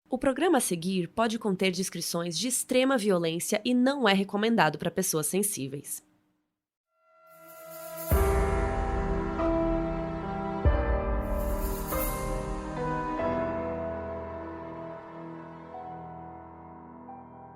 O programa a seguir pode conter descrições de extrema violência e não é recomendado para pessoas sensíveis.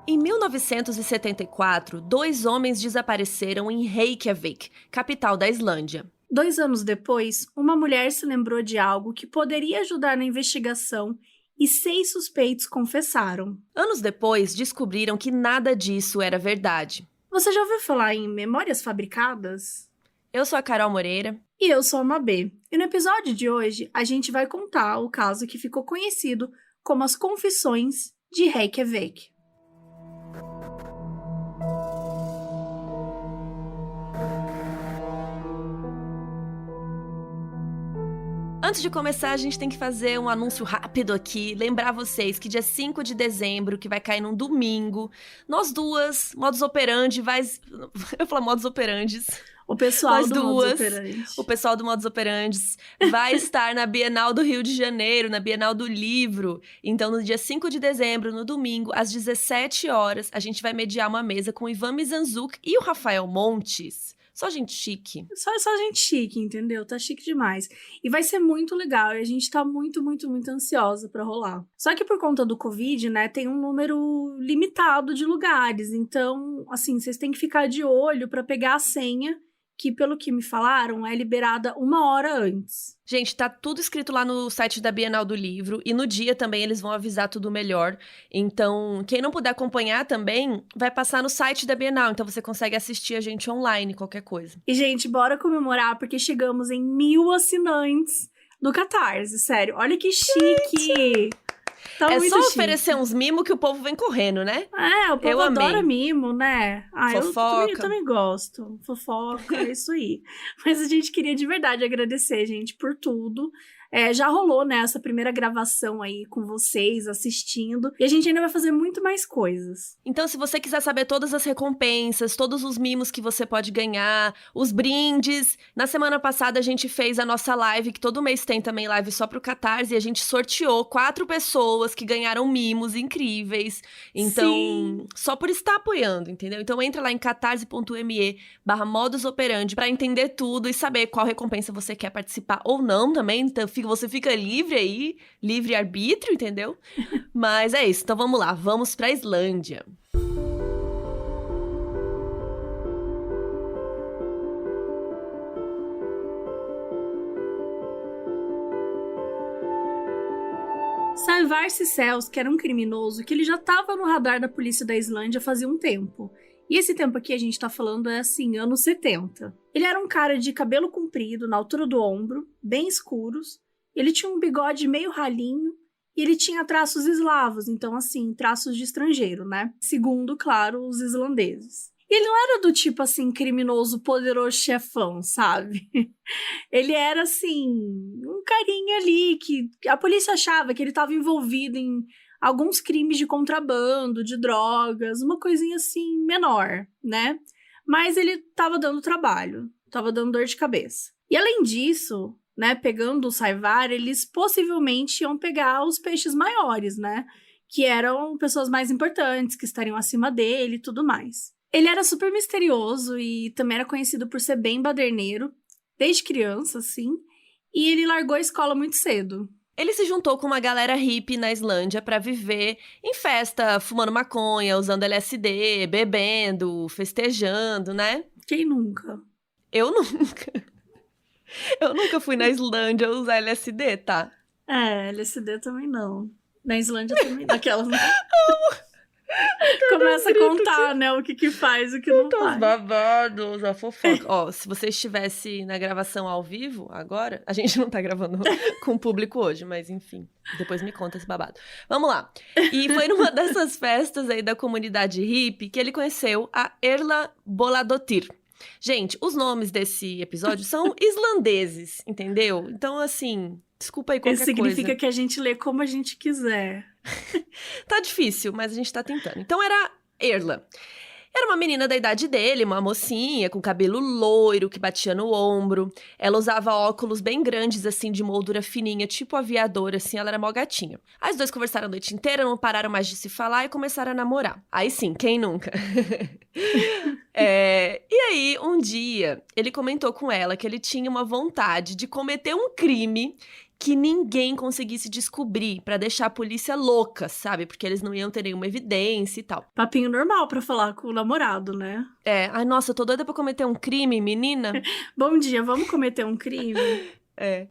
Em 1974, 2 homens desapareceram em Reykjavik, capital da Islândia. 2 anos depois, uma mulher se lembrou de algo que poderia ajudar na investigação e 6 suspeitos confessaram. Anos depois, descobriram que nada disso era verdade. Você já ouviu falar em memórias fabricadas? Eu sou a Carol Moreira. E eu sou a Mabê. E no episódio de hoje, a gente vai contar o caso que ficou conhecido como as Confissões de Reykjavik. Antes de começar, a gente tem que fazer um anúncio rápido aqui. Lembrar vocês que dia 5 de dezembro, que vai cair num domingo, nós duas, Modus Operandi, eu falo Modus Operandes. O pessoal do Modus Operandi. O pessoal do Modus Operandes vai estar na Bienal do Rio de Janeiro, na Bienal do Livro. Então, no dia 5 de dezembro, no domingo, às 17 horas, a gente vai mediar uma mesa com o Ivan Mizanzuc e o Rafael Montes. Só gente chique. Só gente chique, entendeu? Tá chique demais. E vai ser muito legal. E a gente tá muito, muito, muito ansiosa pra rolar. Só que por conta do Covid, né, tem um número limitado de lugares. Então, assim, vocês têm que ficar de olho pra pegar a senha, que pelo que me falaram, é liberada 1 hora antes. Gente, tá tudo escrito lá no site da Bienal do Livro, e no dia também eles vão avisar tudo melhor. Então, quem não puder acompanhar também, vai passar no site da Bienal, então você consegue assistir a gente online, qualquer coisa. E, gente, bora comemorar, porque chegamos em 1000 assinantes no Catarse, sério. Olha que chique! Tá é muito só chique. oferecer uns mimos que o povo vem correndo, né? É, o povo adora mimo, né? Fofoca. Eu também gosto. Fofoca, é isso aí. Mas a gente queria de verdade agradecer, gente, por tudo. Já rolou, né, essa primeira gravação aí com vocês, assistindo. E a gente ainda vai fazer muito mais coisas. Então, se você quiser saber todas as recompensas, todos os mimos que você pode ganhar, os brindes... Na semana passada, a gente fez a nossa live, que todo mês tem também live só pro Catarse, e a gente sorteou 4 pessoas que ganharam mimos incríveis. Então, Sim. Só por estar apoiando, entendeu? Então, entra lá em catarse.me/Modus Operandi pra entender tudo e saber qual recompensa você quer participar ou não também. Então, você fica livre aí, livre arbítrio, entendeu? Mas é isso, então vamos lá, vamos pra Islândia. Sævar Ciesielski era um criminoso que ele já estava no radar da polícia da Islândia fazia um tempo. E esse tempo aqui a gente tá falando é assim, anos 70. Ele era um cara de cabelo comprido, na altura do ombro, bem escuros. Ele tinha um bigode meio ralinho e ele tinha traços eslavos, então assim, traços de estrangeiro, né? Segundo, claro, os islandeses. E ele não era do tipo assim, criminoso, poderoso chefão, sabe? Ele era assim, um carinha ali que a polícia achava que ele estava envolvido em alguns crimes de contrabando, de drogas, uma coisinha assim menor, né? Mas ele estava dando trabalho, estava dando dor de cabeça. E além disso, né, pegando o Sævar, eles possivelmente iam pegar os peixes maiores, né? Que eram pessoas mais importantes, que estariam acima dele e tudo mais. Ele era super misterioso e também era conhecido por ser bem baderneiro, desde criança, assim, e ele largou a escola muito cedo. Ele se juntou com uma galera hippie na Islândia pra viver em festa, fumando maconha, usando LSD, bebendo, festejando, né? Quem nunca? Eu nunca. Eu nunca fui na Islândia usar LSD, tá? LSD também não. Na Islândia também não. Aquelas não. Começa a contar, né, o que faz, o que não faz. Os babados, a fofoca. Ó, se você estivesse na gravação ao vivo, agora... A gente não tá gravando com o público hoje, mas enfim. Depois me conta esse babado. Vamos lá. E foi numa dessas festas aí da comunidade hippie que ele conheceu a Erla Bolladóttir. Gente, os nomes desse episódio são islandeses, entendeu? Então, assim... Desculpa aí qualquer coisa. Isso significa que a gente lê como a gente quiser. Tá difícil, mas a gente tá tentando. Então era Erla. Era uma menina da idade dele, uma mocinha, com cabelo loiro, que batia no ombro. Ela usava óculos bem grandes, assim, de moldura fininha, tipo aviador, assim, ela era mó gatinha. Aí os dois conversaram a noite inteira, não pararam mais de se falar e começaram a namorar. Aí sim, quem nunca? E aí, um dia, ele comentou com ela que ele tinha uma vontade de cometer um crime que ninguém conseguisse descobrir, pra deixar a polícia louca, sabe? Porque eles não iam ter nenhuma evidência e tal. Papinho normal pra falar com o namorado, né? Ai, nossa, eu tô doida pra cometer um crime, menina. Bom dia, vamos cometer um crime?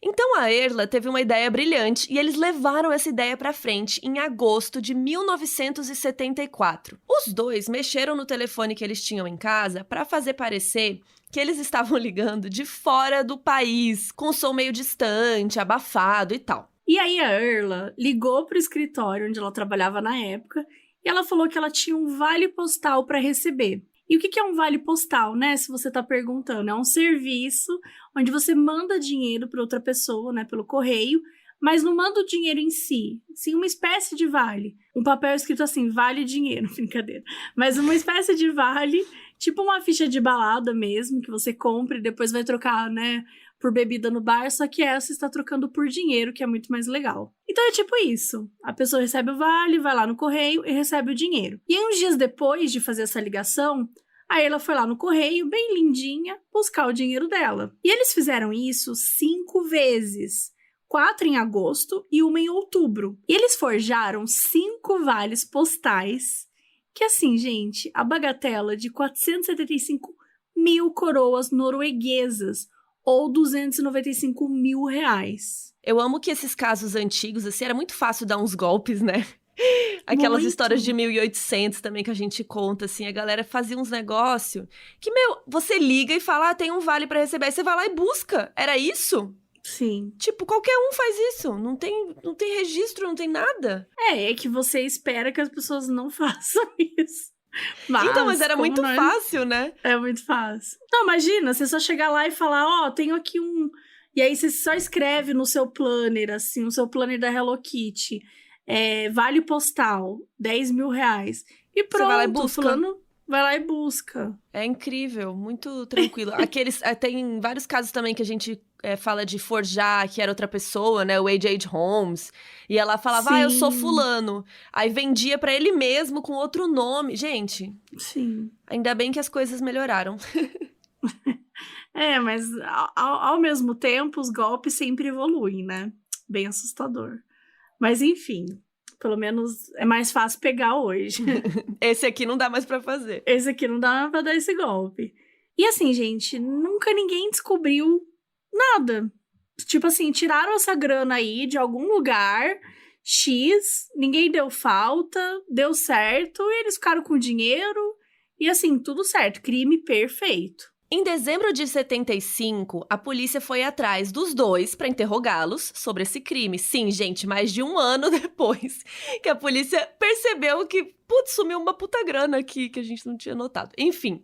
Então a Erla teve uma ideia brilhante e eles levaram essa ideia pra frente em agosto de 1974. Os dois mexeram no telefone que eles tinham em casa pra fazer parecer que eles estavam ligando de fora do país, com um som meio distante, abafado e tal. E aí a Erla ligou pro escritório onde ela trabalhava na época e ela falou que ela tinha um vale postal para receber. E o que é um vale postal, né? Se você tá perguntando, é um serviço onde você manda dinheiro para outra pessoa, né, pelo correio, mas não manda o dinheiro em si, sim uma espécie de vale. Um papel escrito assim, vale dinheiro, brincadeira. Mas uma espécie de vale, tipo uma ficha de balada mesmo, que você compra e depois vai trocar, né, por bebida no bar, só que essa está trocando por dinheiro, que é muito mais legal. Então é tipo isso. A pessoa recebe o vale, vai lá no correio e recebe o dinheiro. E aí, uns dias depois de fazer essa ligação, aí ela foi lá no correio, bem lindinha, buscar o dinheiro dela. E eles fizeram isso 5 vezes. 4 em agosto e 1 em outubro. E eles forjaram 5 vales postais, que assim, gente, a bagatela de 475 mil coroas norueguesas, ou 295 mil reais. Eu amo que esses casos antigos, assim, era muito fácil dar uns golpes, né? Aquelas Muito. histórias de 1800 também que a gente conta, assim, a galera fazia uns negócios que, você liga e fala, tem um vale pra receber, aí você vai lá e busca. Era isso? Sim. Tipo, qualquer um faz isso. Não tem registro, não tem nada. É que você espera que as pessoas não façam isso. Mas era muito fácil, né? É muito fácil. Não, imagina, você só chegar lá e falar, tenho aqui um... E aí você só escreve no seu planner, assim, no seu planner da Hello Kitty, vale postal, 10 mil reais. E pronto, você vai lá e busca. Fulano vai lá e busca. É incrível, muito tranquilo. Tem vários casos também que a gente fala de forjar, que era outra pessoa, né? O H.H. Holmes. E ela falava, eu sou fulano. Aí vendia pra ele mesmo com outro nome. Gente, sim. Ainda bem que as coisas melhoraram. Mas ao mesmo tempo, os golpes sempre evoluem, né? Bem assustador. Mas enfim, pelo menos é mais fácil pegar hoje. Esse aqui não dá mais pra fazer. Esse aqui não dá pra dar esse golpe. E assim, gente, nunca ninguém descobriu nada. Tipo assim, tiraram essa grana aí de algum lugar X, ninguém deu falta, deu certo, e eles ficaram com dinheiro. E assim, tudo certo, crime perfeito. Em dezembro de 75, a polícia foi atrás dos dois para interrogá-los sobre esse crime. Sim, gente, mais de 1 ano depois que a polícia percebeu que, sumiu uma puta grana aqui que a gente não tinha notado. Enfim,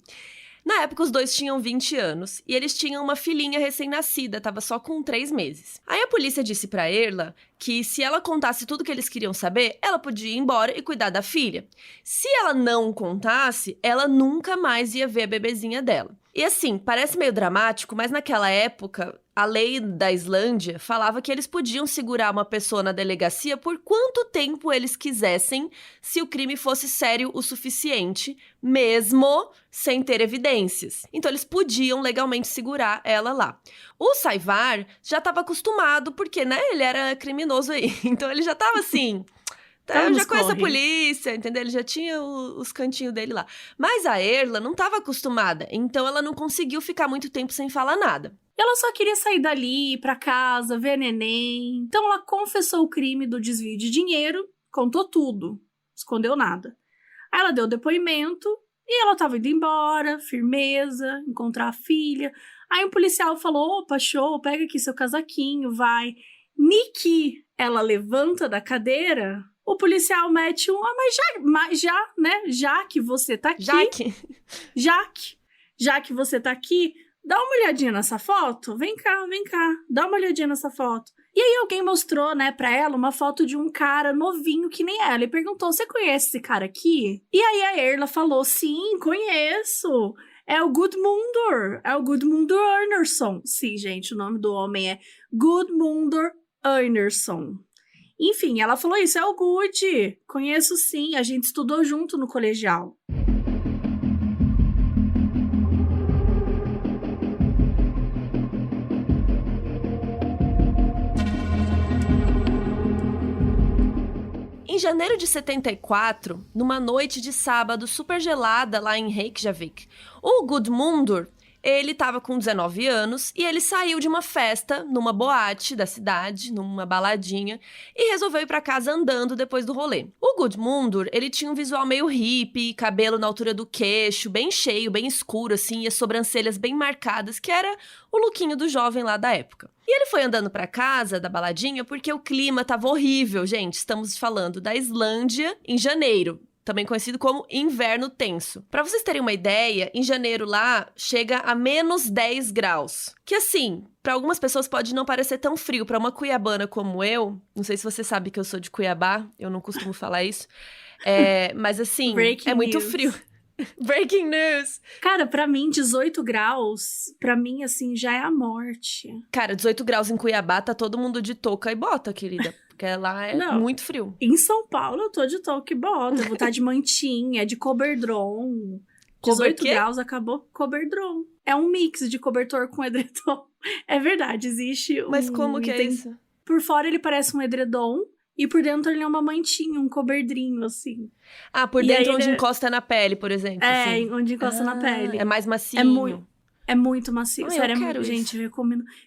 na época os dois tinham 20 anos e eles tinham uma filhinha recém-nascida, tava só com 3 meses. Aí a polícia disse pra Erla que se ela contasse tudo que eles queriam saber, ela podia ir embora e cuidar da filha. Se ela não contasse, ela nunca mais ia ver a bebezinha dela. E assim, parece meio dramático, mas naquela época, a lei da Islândia falava que eles podiam segurar uma pessoa na delegacia por quanto tempo eles quisessem, se o crime fosse sério o suficiente, mesmo sem ter evidências. Então eles podiam legalmente segurar ela lá. O Savar já estava acostumado, porque, né, ele era criminoso aí. Então ele já estava assim... eu já conheço a polícia, entendeu? Ele já tinha os cantinhos dele lá. Mas a Erla não estava acostumada, então ela não conseguiu ficar muito tempo sem falar nada. Ela só queria sair dali, ir pra casa, ver neném. Então ela confessou o crime do desvio de dinheiro, contou tudo, escondeu nada. Aí ela deu depoimento e ela tava indo embora, firmeza, encontrar a filha. Aí um policial falou, opa, show, pega aqui seu casaquinho, vai. Niki, ela levanta da cadeira... O policial mete mas já que você tá aqui... Já que você tá aqui, dá uma olhadinha nessa foto. Vem cá, dá uma olhadinha nessa foto. E aí alguém mostrou, né, pra ela uma foto de um cara novinho que nem ela e perguntou, você conhece esse cara aqui? E aí a Erla falou, sim, conheço. É o Gudmundur Einarsson. Sim, gente, o nome do homem é Gudmundur Einarsson. Enfim, ela falou isso, é o Good. Conheço sim, a gente estudou junto no colegial. Em janeiro de 74, numa noite de sábado super gelada lá em Reykjavik, o Gudmundur, ele estava com 19 anos e ele saiu de uma festa numa boate da cidade, numa baladinha, e resolveu ir para casa andando depois do rolê. O Gudmundur, ele tinha um visual meio hippie, cabelo na altura do queixo, bem cheio, bem escuro assim, e as sobrancelhas bem marcadas, que era o lookinho do jovem lá da época. E ele foi andando pra casa da baladinha porque o clima tava horrível, gente. Estamos falando da Islândia em janeiro, também conhecido como inverno tenso. Pra vocês terem uma ideia, em janeiro lá chega a menos 10 graus. Que assim, pra algumas pessoas pode não parecer tão frio. Pra uma cuiabana como eu, não sei se você sabe que eu sou de Cuiabá, eu não costumo falar isso. Mas assim, Breaking é muito news. frio. Breaking news! Cara, pra mim, 18 graus, pra mim, assim, já é a morte. Cara, 18 graus em Cuiabá, tá todo mundo de touca e bota, querida. Porque lá é Não. muito frio. Em São Paulo, eu tô de toque e bota. Eu vou estar de mantinha, de coberdron. 18 quê? graus, acabou coberdron. É um mix de cobertor com edredom. É verdade, existe um... Mas como que é isso? Por fora ele parece um edredom. E por dentro ele é uma mantinha, um coberdrinho, assim. Ah, por E dentro aí onde ele- encosta na pele, por exemplo. É, assim. onde encosta na pele. É mais macio. É muito macio. Ah, Sério, eu quero gente, eu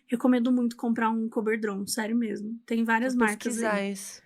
recomendo muito comprar um coberdron, sério mesmo. Tem várias Vou marcas pesquisar aí. isso.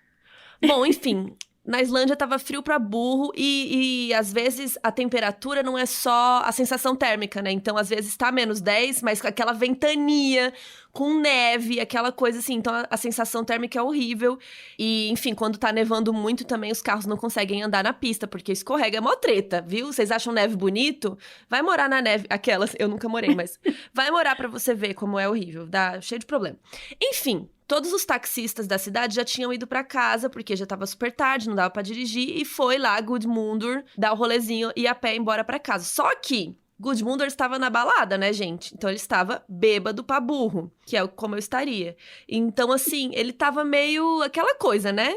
Bom, enfim, na Islândia tava frio pra burro e às vezes a temperatura não é só a sensação térmica, né? Então, às vezes tá menos 10, mas com aquela ventania, com neve, aquela coisa assim. Então, a sensação térmica é horrível. E, enfim, quando tá nevando muito também, os carros não conseguem andar na pista, porque escorrega, é mó treta, viu? Vocês acham neve bonito? Vai morar na neve. Aquelas, eu nunca morei, mas vai morar pra você ver como é horrível. Dá cheio de problema. Enfim. Todos os taxistas da cidade já tinham ido pra casa, porque já tava super tarde, não dava pra dirigir, e foi lá Gudmundur dar o rolezinho e ir a pé embora pra casa. Só que Gudmundur estava na balada, né, gente? Então ele estava bêbado pra burro, que é como eu estaria. Então, assim, ele tava meio aquela coisa, né?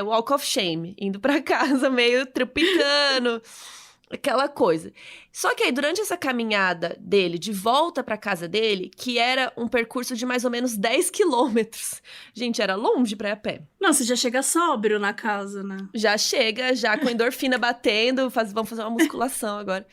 Walk of shame, indo pra casa, meio tropicano. Aquela coisa. Só que aí, durante essa caminhada dele, de volta pra casa dele, que era um percurso de mais ou menos 10 quilômetros. Gente, era longe pra ir a pé. Não, você já chega sóbrio na casa, né? Já chega, já com endorfina batendo, vamos fazer uma musculação agora.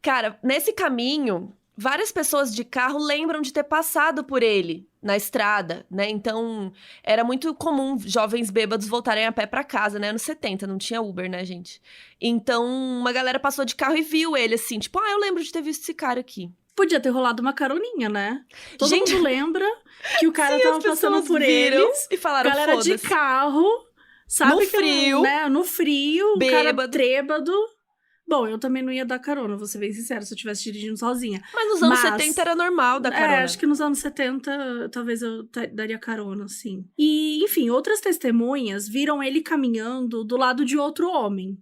Cara, nesse caminho, várias pessoas de carro lembram de ter passado por ele na estrada, né? Então, era muito comum jovens bêbados voltarem a pé pra casa, né? Anos 70, não tinha Uber, né, gente? Então, uma galera passou de carro e viu ele, assim, tipo, eu lembro de ter visto esse cara aqui. Podia ter rolado uma caroninha, né? Todo Gente, mundo lembra que o cara sim, tava as passando pessoas por viram eles. e falaram, Galera de foda-se. carro, sabe? No que frio. né? No frio, um cara Bêbado. trêbado. Bom, eu também não ia dar carona, vou ser bem sincera, se eu estivesse dirigindo sozinha. Mas nos anos 70 era normal dar carona. Acho que nos anos 70 talvez eu daria carona, sim. E, enfim, outras testemunhas viram ele caminhando do lado de outro homem.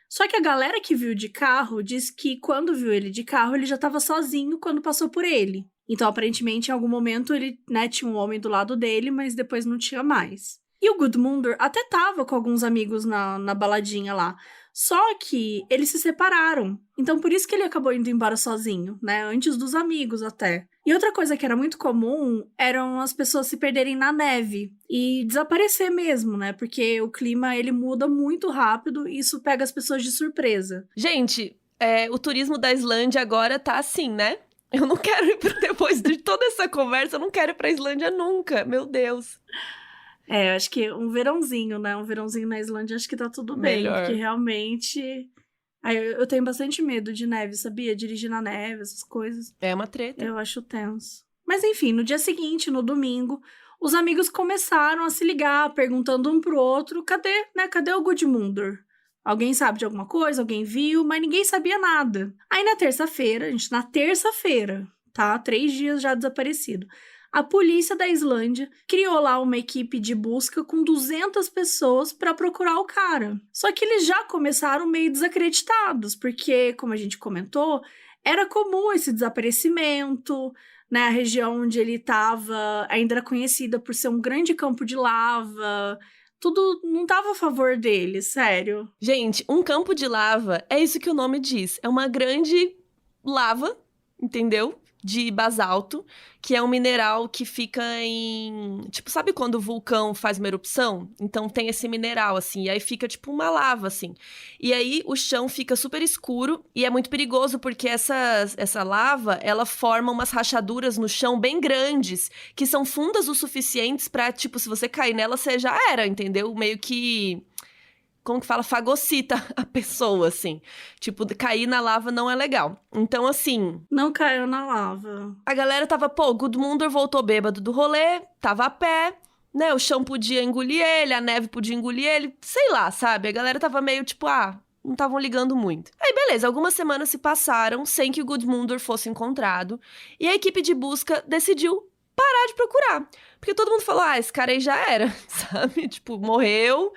Só que a galera que viu de carro diz que quando viu ele de carro, ele já estava sozinho quando passou por ele. Então, aparentemente, em algum momento, ele, né, tinha um homem do lado dele, mas depois não tinha mais. E o Gudmundur até tava com alguns amigos na baladinha lá. Só que eles se separaram. Então, por isso que ele acabou indo embora sozinho, né? Antes dos amigos, até. E outra coisa que era muito comum eram as pessoas se perderem na neve e desaparecer mesmo, né? Porque o clima, ele muda muito rápido e isso pega as pessoas de surpresa. Gente, o turismo da Islândia agora tá assim, né? Eu não quero ir depois de toda essa conversa, eu não quero ir pra Islândia nunca. Meu Deus. Acho que um verãozinho, né? Um verãozinho na Islândia, acho que tá tudo bem. Melhor. Porque realmente... eu tenho bastante medo de neve, sabia? Dirigir na neve, essas coisas. É uma treta. Eu acho tenso. Mas enfim, no dia seguinte, no domingo, os amigos começaram a se ligar, perguntando um pro outro, cadê o Gudmundur? Alguém sabe de alguma coisa? Alguém viu? Mas ninguém sabia nada. Aí na terça-feira, tá? 3 dias já desaparecido. a polícia da Islândia criou lá uma equipe de busca com 200 pessoas para procurar o cara. Só que eles já começaram meio desacreditados, porque, como a gente comentou, era comum esse desaparecimento, né? A região onde ele estava ainda era conhecida por ser um grande campo de lava. Tudo não estava a favor dele, sério. Gente, um campo de lava, é isso que o nome diz. É uma grande lava, entendeu? De basalto, que é um mineral que fica em... Tipo, sabe quando o vulcão faz uma erupção? Então tem esse mineral, assim, e aí fica tipo uma lava, assim. E aí o chão fica super escuro e é muito perigoso porque essa lava, ela forma umas rachaduras no chão bem grandes, que são fundas o suficientes pra, tipo, se você cair nela, você já era, entendeu? Meio que... Como que fala? Fagocita a pessoa, assim. Tipo, cair na lava não é legal. Então, assim... Não caiu na lava. A galera tava, pô, Gudmundur voltou bêbado do rolê, tava a pé, né? O chão podia engolir ele, a neve podia engolir ele, sei lá, sabe? A galera tava meio tipo, não estavam ligando muito. Aí, beleza, algumas semanas se passaram sem que o Gudmundur fosse encontrado. E a equipe de busca decidiu parar de procurar. Porque todo mundo falou, esse cara aí já era, sabe? Tipo, morreu...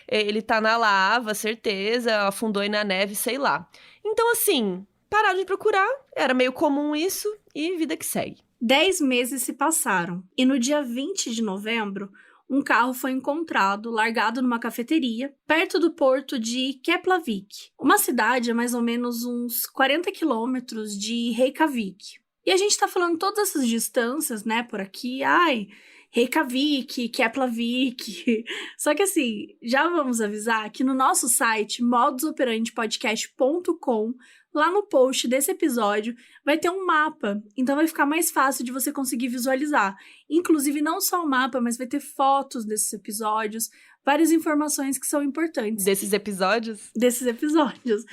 Ele tá na lava, certeza, afundou aí na neve, sei lá. Então, assim, pararam de procurar, era meio comum isso, e vida que segue. 10 meses se passaram, e no dia 20 de novembro, um carro foi encontrado, largado numa cafeteria, perto do porto de Keflavik, uma cidade a mais ou menos uns 40 quilômetros de Reykjavik. E a gente tá falando todas essas distâncias, né, por aqui, Reykjavik, Keflavik. Só que assim, já vamos avisar que no nosso site, modusoperandepodcast.com, lá no post desse episódio, vai ter um mapa. Então vai ficar mais fácil de você conseguir visualizar. Inclusive, não só o mapa, mas vai ter fotos desses episódios, várias informações que são importantes. Desses episódios? Desses episódios.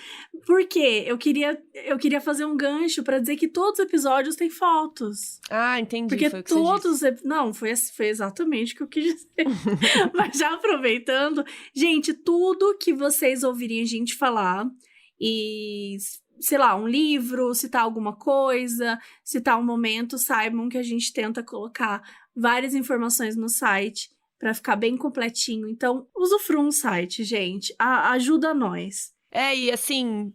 Por quê? Eu queria fazer um gancho pra dizer que todos os episódios têm fotos. Entendi. Porque foi o que todos... você disse. Não, foi exatamente o que eu quis dizer. Mas já aproveitando, gente, tudo que vocês ouvirem a gente falar e... sei lá, um livro, citar alguma coisa, citar um momento, saibam que a gente tenta colocar várias informações no site para ficar bem completinho. Então, usufruam o site, gente. Ajuda nós. E assim,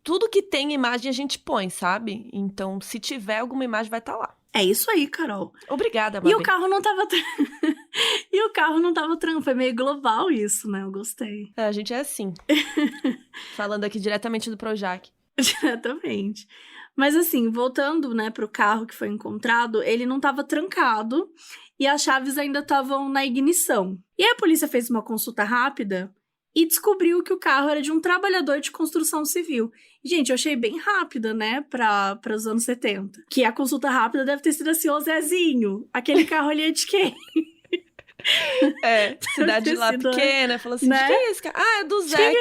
tudo que tem imagem a gente põe, sabe? Então, se tiver alguma imagem, vai estar lá. É isso aí, Carol. Obrigada, Babi. E o carro não tava... Foi meio global isso, né? Eu gostei. A gente é assim. Falando aqui diretamente do Projac. Diretamente. Mas assim, voltando, né, pro carro que foi encontrado, ele não estava trancado e as chaves ainda estavam na ignição. E aí a polícia fez uma consulta rápida e descobriu que o carro era de um trabalhador de construção civil. Gente, eu achei bem rápida, né, para os anos 70. Que a consulta rápida deve ter sido assim, ô Zezinho, aquele carro ali é de quem? Cidade lá pequena, falou assim, né? de quem é esse cara? É do Zé,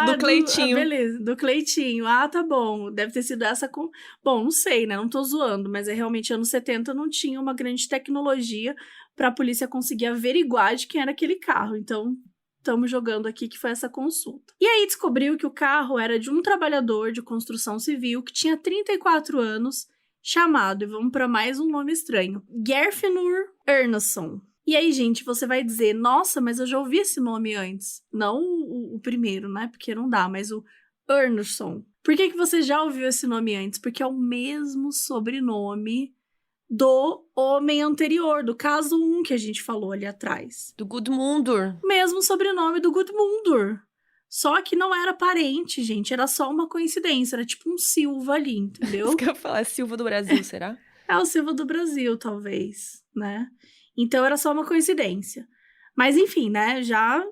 do Cleitinho. Beleza, do Cleitinho. Tá bom, deve ter sido essa com... Bom, não sei, né, não tô zoando, mas realmente anos 70 não tinha uma grande tecnologia pra polícia conseguir averiguar de quem era aquele carro, então estamos jogando aqui que foi essa consulta. E aí descobriu que o carro era de um trabalhador de construção civil que tinha 34 anos, chamado, e vamos pra mais um nome estranho, Geirfinnur Einarsson. E aí, gente, você vai dizer, nossa, mas eu já ouvi esse nome antes. Não o primeiro, né? Porque não dá, mas o Einarsson. Por que você já ouviu esse nome antes? Porque é o mesmo sobrenome do homem anterior, do caso 1 que a gente falou ali atrás. Do Gudmundur. Mesmo sobrenome do Gudmundur. Só que não era parente, gente. Era só uma coincidência. Era tipo um Silva ali, entendeu? Isso que eu ia falar, é Silva do Brasil, será? É o Silva do Brasil, talvez, né? Então era só uma coincidência. Mas enfim, né? Já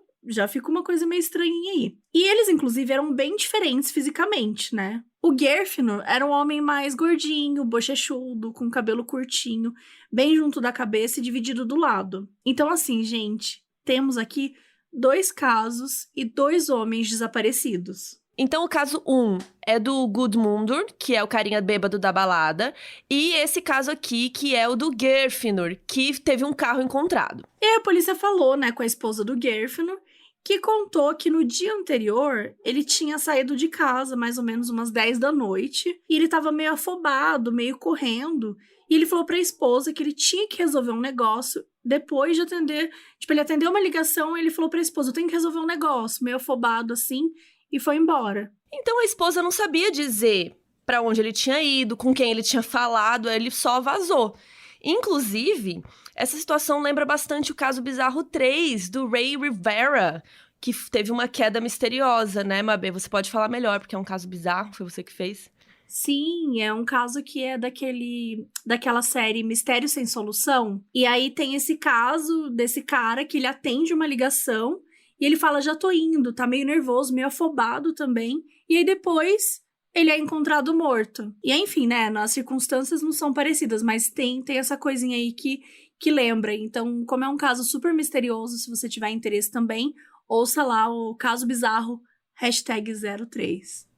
fica uma coisa meio estranha aí. E eles, inclusive, eram bem diferentes fisicamente, né? O Geirfinnur era um homem mais gordinho, bochechudo, com cabelo curtinho, bem junto da cabeça e dividido do lado. Então, assim, gente, temos aqui 2 casos e 2 homens desaparecidos. Então, o caso 1 é do Gudmundur, que é o carinha bêbado da balada, e esse caso aqui, que é o do Geirfinnur, que teve um carro encontrado. E a polícia falou, né, com a esposa do Geirfinnur, que contou que no dia anterior ele tinha saído de casa mais ou menos umas 10 da noite, e ele estava meio afobado, meio correndo, E ele falou pra esposa que ele tinha que resolver um negócio depois de atender. Tipo, ele atendeu uma ligação e ele falou pra esposa: eu tenho que resolver um negócio, meio afobado assim, e foi embora. Então a esposa não sabia dizer pra onde ele tinha ido, com quem ele tinha falado, ele só vazou. Inclusive, essa situação lembra bastante o caso Bizarro 3, do Ray Rivera, que teve uma queda misteriosa, né, Mabê? Você pode falar melhor, porque é um caso bizarro, foi você que fez. Sim, é um caso que é daquela série Mistério Sem Solução. E aí tem esse caso desse cara que ele atende uma ligação e ele fala: já tô indo, tá meio nervoso, meio afobado também. E aí depois ele é encontrado morto. E aí, enfim, né, as circunstâncias não são parecidas, mas tem essa coisinha aí que lembra. Então, como é um caso super misterioso, se você tiver interesse também, ouça lá o Caso Bizarro #03.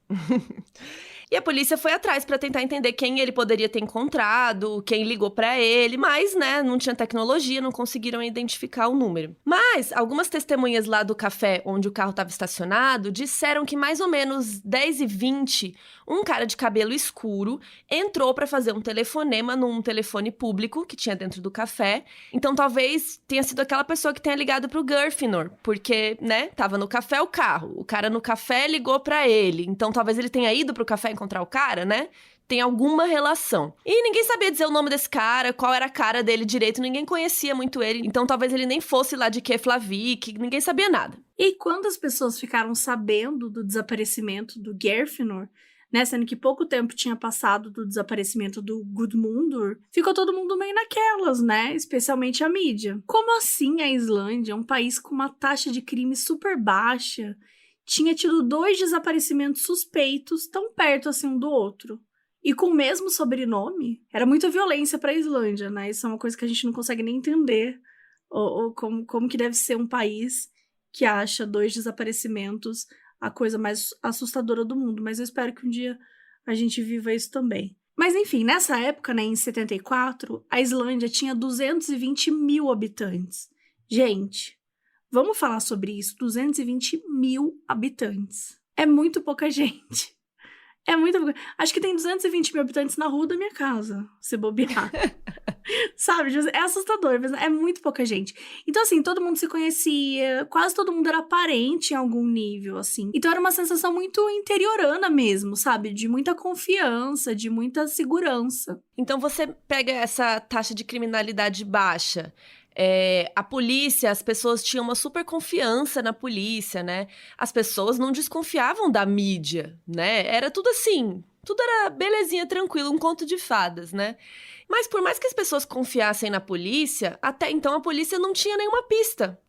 E a polícia foi atrás pra tentar entender quem ele poderia ter encontrado, quem ligou pra ele, mas, né, não tinha tecnologia, não conseguiram identificar o número. Mas algumas testemunhas lá do café onde o carro estava estacionado disseram que mais ou menos 10h20, um cara de cabelo escuro entrou pra fazer um telefonema num telefone público que tinha dentro do café. Então talvez tenha sido aquela pessoa que tenha ligado pro Gryffindor, porque, né, tava no café o carro, o cara no café ligou pra ele. Então talvez ele tenha ido pro café encontrar o cara, né? Tem alguma relação. E ninguém sabia dizer o nome desse cara, qual era a cara dele direito, ninguém conhecia muito ele. Então talvez ele nem fosse lá de Keflavik, ninguém sabia nada. E quando as pessoas ficaram sabendo do desaparecimento do Gryffindor, né, sendo que pouco tempo tinha passado do desaparecimento do Gudmundur, ficou todo mundo meio naquelas, né? Especialmente a mídia. Como assim a Islândia, um país com uma taxa de crime super baixa, tinha tido 2 desaparecimentos suspeitos tão perto assim um do outro? E com o mesmo sobrenome? Era muita violência para a Islândia, né? Isso é uma coisa que a gente não consegue nem entender. Ou como que deve ser um país que acha 2 desaparecimentos a coisa mais assustadora do mundo. Mas eu espero que um dia a gente viva isso também. Mas enfim, nessa época, né, em 74, a Islândia tinha 220 mil habitantes. Gente, vamos falar sobre isso. 220 mil habitantes. É muito pouca gente. É muito pouca. Acho que tem 220 mil habitantes na rua da minha casa, se bobear. Sabe? É assustador, mas é muito pouca gente. Então, assim, todo mundo se conhecia, quase todo mundo era parente em algum nível, assim. Então, era uma sensação muito interiorana mesmo, sabe? De muita confiança, de muita segurança. Então você pega essa taxa de criminalidade baixa. A polícia, as pessoas tinham uma super confiança na polícia, né? As pessoas não desconfiavam da mídia, né? Era tudo assim, tudo era belezinha, tranquilo, um conto de fadas, né? Mas por mais que as pessoas confiassem na polícia, até então a polícia não tinha nenhuma pista.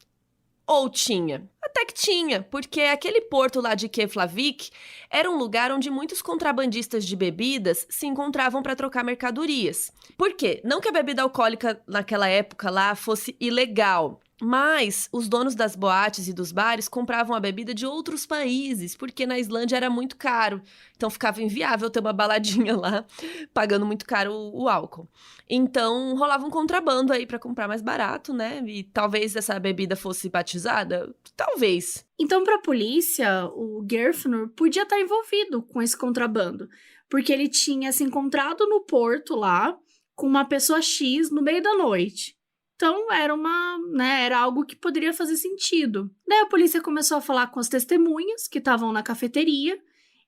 Ou tinha? Até que tinha, porque aquele porto lá de Keflavik era um lugar onde muitos contrabandistas de bebidas se encontravam para trocar mercadorias. Por quê? Não que a bebida alcoólica naquela época lá fosse ilegal, mas os donos das boates e dos bares compravam a bebida de outros países, porque na Islândia era muito caro. Então ficava inviável ter uma baladinha lá, pagando muito caro o álcool. Então rolava um contrabando aí para comprar mais barato, né? E talvez essa bebida fosse batizada? Talvez. Então, para a polícia, o Gryffindor podia estar envolvido com esse contrabando, porque ele tinha se encontrado no porto lá com uma pessoa X no meio da noite. Então, era algo que poderia fazer sentido. Daí a polícia começou a falar com as testemunhas que estavam na cafeteria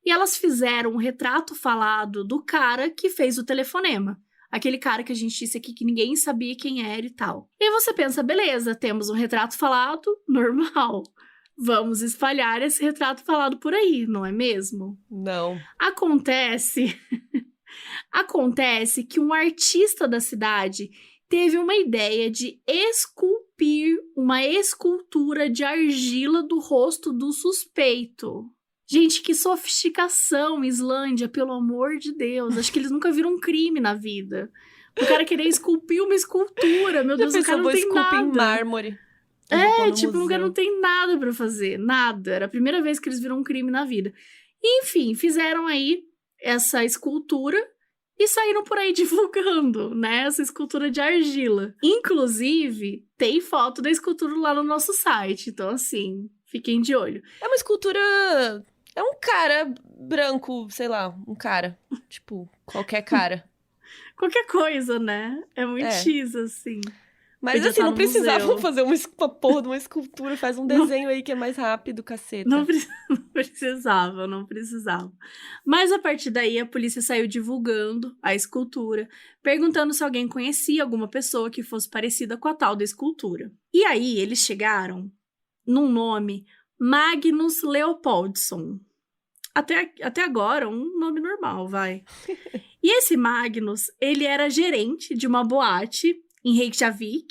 e elas fizeram um retrato falado do cara que fez o telefonema. Aquele cara que a gente disse aqui que ninguém sabia quem era e tal. E aí você pensa, beleza, temos um retrato falado, normal. Vamos espalhar esse retrato falado por aí, não é mesmo? Não. Acontece que um artista da cidade teve uma ideia de esculpir uma escultura de argila do rosto do suspeito. Gente, que sofisticação, Islândia, pelo amor de Deus. Acho que eles nunca viram um crime na vida. O cara querer esculpir uma escultura, meu Deus, o cara não tem nada. Em mármore. O cara não tem nada pra fazer, nada. Era a primeira vez que eles viram um crime na vida. Enfim, fizeram aí essa escultura e saíram por aí divulgando, né, essa escultura de argila. Inclusive, tem foto da escultura lá no nosso site, então assim, fiquem de olho. É uma escultura... É um cara branco, sei lá, um cara. Tipo, qualquer cara. Qualquer coisa, né? É muito X, assim. Mas Podia assim, tá não no precisavam museu. fazer uma porra de uma escultura. Faz um Não, desenho aí que é mais rápido, não, caceta. não precisava. Mas a partir daí, a polícia saiu divulgando a escultura, perguntando se alguém conhecia alguma pessoa que fosse parecida com a tal da escultura. E aí, eles chegaram num nome, Magnus Leopoldson. Até agora, um nome normal, vai. E esse Magnus, ele era gerente de uma boate em Reykjavik,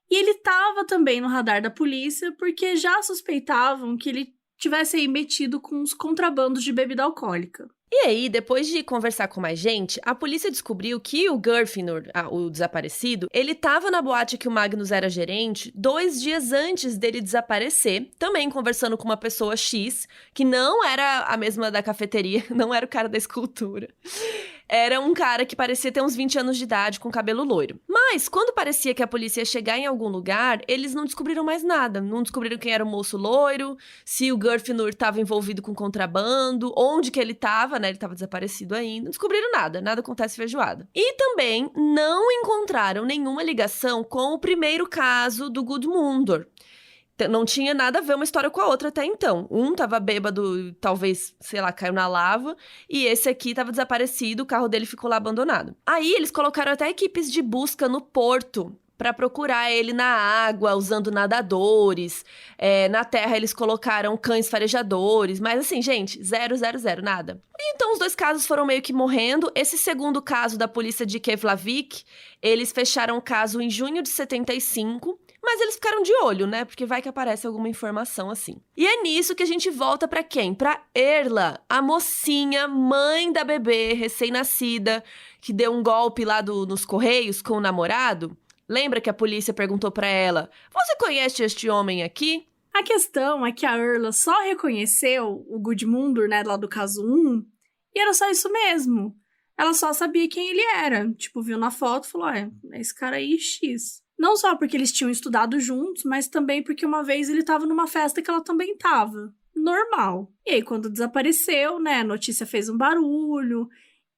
e ele estava também no radar da polícia porque já suspeitavam que ele tivesse aí metido com os contrabandos de bebida alcoólica. E aí, depois de conversar com mais gente, a polícia descobriu que o Gurfinur, o desaparecido, ele tava na boate que o Magnus era gerente 2 dias antes dele desaparecer, também conversando com uma pessoa X, que não era a mesma da cafeteria, não era o cara da escultura. Era um cara que parecia ter uns 20 anos de idade, com cabelo loiro. Mas, quando parecia que a polícia ia chegar em algum lugar, eles não descobriram mais nada. Não descobriram quem era o moço loiro, se o Gurfinur estava envolvido com contrabando, onde que ele estava, né? Ele estava desaparecido ainda. Não descobriram nada, nada acontece feijoada. E também não encontraram nenhuma ligação com o primeiro caso do Gudmundur. Não tinha nada a ver uma história com a outra até então. Um tava bêbado, talvez, sei lá, caiu na lava. E esse aqui tava desaparecido, o carro dele ficou lá abandonado. Aí eles colocaram até equipes de busca no porto pra procurar ele na água, usando nadadores. Na terra eles colocaram cães farejadores. Mas assim, gente, 0, 0, 0, nada. Então os 2 casos foram meio que morrendo. Esse segundo caso da polícia de Keflavik, eles fecharam o caso em junho de 75. Mas eles ficaram de olho, né? Porque vai que aparece alguma informação assim. E é nisso que a gente volta pra quem? Pra Erla, a mocinha, mãe da bebê recém-nascida, que deu um golpe lá nos Correios com o namorado. Lembra que a polícia perguntou pra ela: "Você conhece este homem aqui?" A questão é que a Erla só reconheceu o Gudmundur, né, lá do caso 1, e era só isso mesmo. Ela só sabia quem ele era. Tipo, viu na foto e falou: é esse cara aí, X. Não só porque eles tinham estudado juntos, mas também porque uma vez ele estava numa festa que ela também estava. Normal. E aí, quando desapareceu, né, a notícia fez um barulho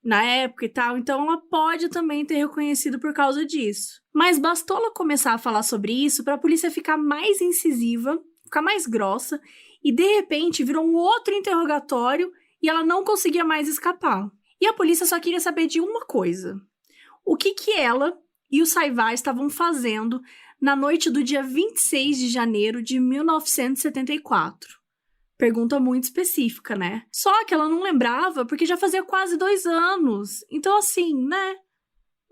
na época e tal, então ela pode também ter reconhecido por causa disso. Mas bastou ela começar a falar sobre isso para a polícia ficar mais incisiva, ficar mais grossa, e de repente virou um outro interrogatório e ela não conseguia mais escapar. E a polícia só queria saber de uma coisa: o que ela e o Saivá estavam fazendo na noite do dia 26 de janeiro de 1974. Pergunta muito específica, né? Só que ela não lembrava porque já fazia quase 2 anos. Então, assim, né?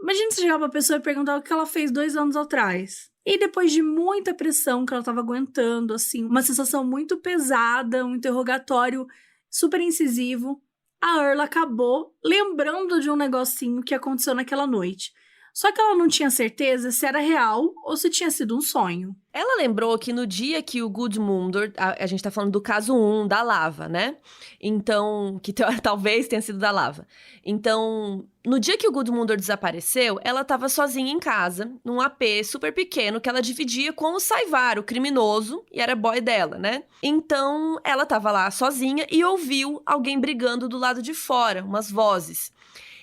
Imagina se chegar pra pessoa e perguntar o que ela fez 2 anos atrás. E depois de muita pressão que ela tava aguentando, assim, uma sensação muito pesada, um interrogatório super incisivo, a Erla acabou lembrando de um negocinho que aconteceu naquela noite. Só que ela não tinha certeza se era real ou se tinha sido um sonho. Ela lembrou que no dia que o Gudmundur, a gente tá falando do caso 1, da lava, né? Então, que talvez tenha sido da lava. Então, no dia que o Gudmundur desapareceu, ela tava sozinha em casa, num AP super pequeno que ela dividia com o Saivár, o criminoso, e era boy dela, né? Então, ela tava lá sozinha e ouviu alguém brigando do lado de fora, umas vozes.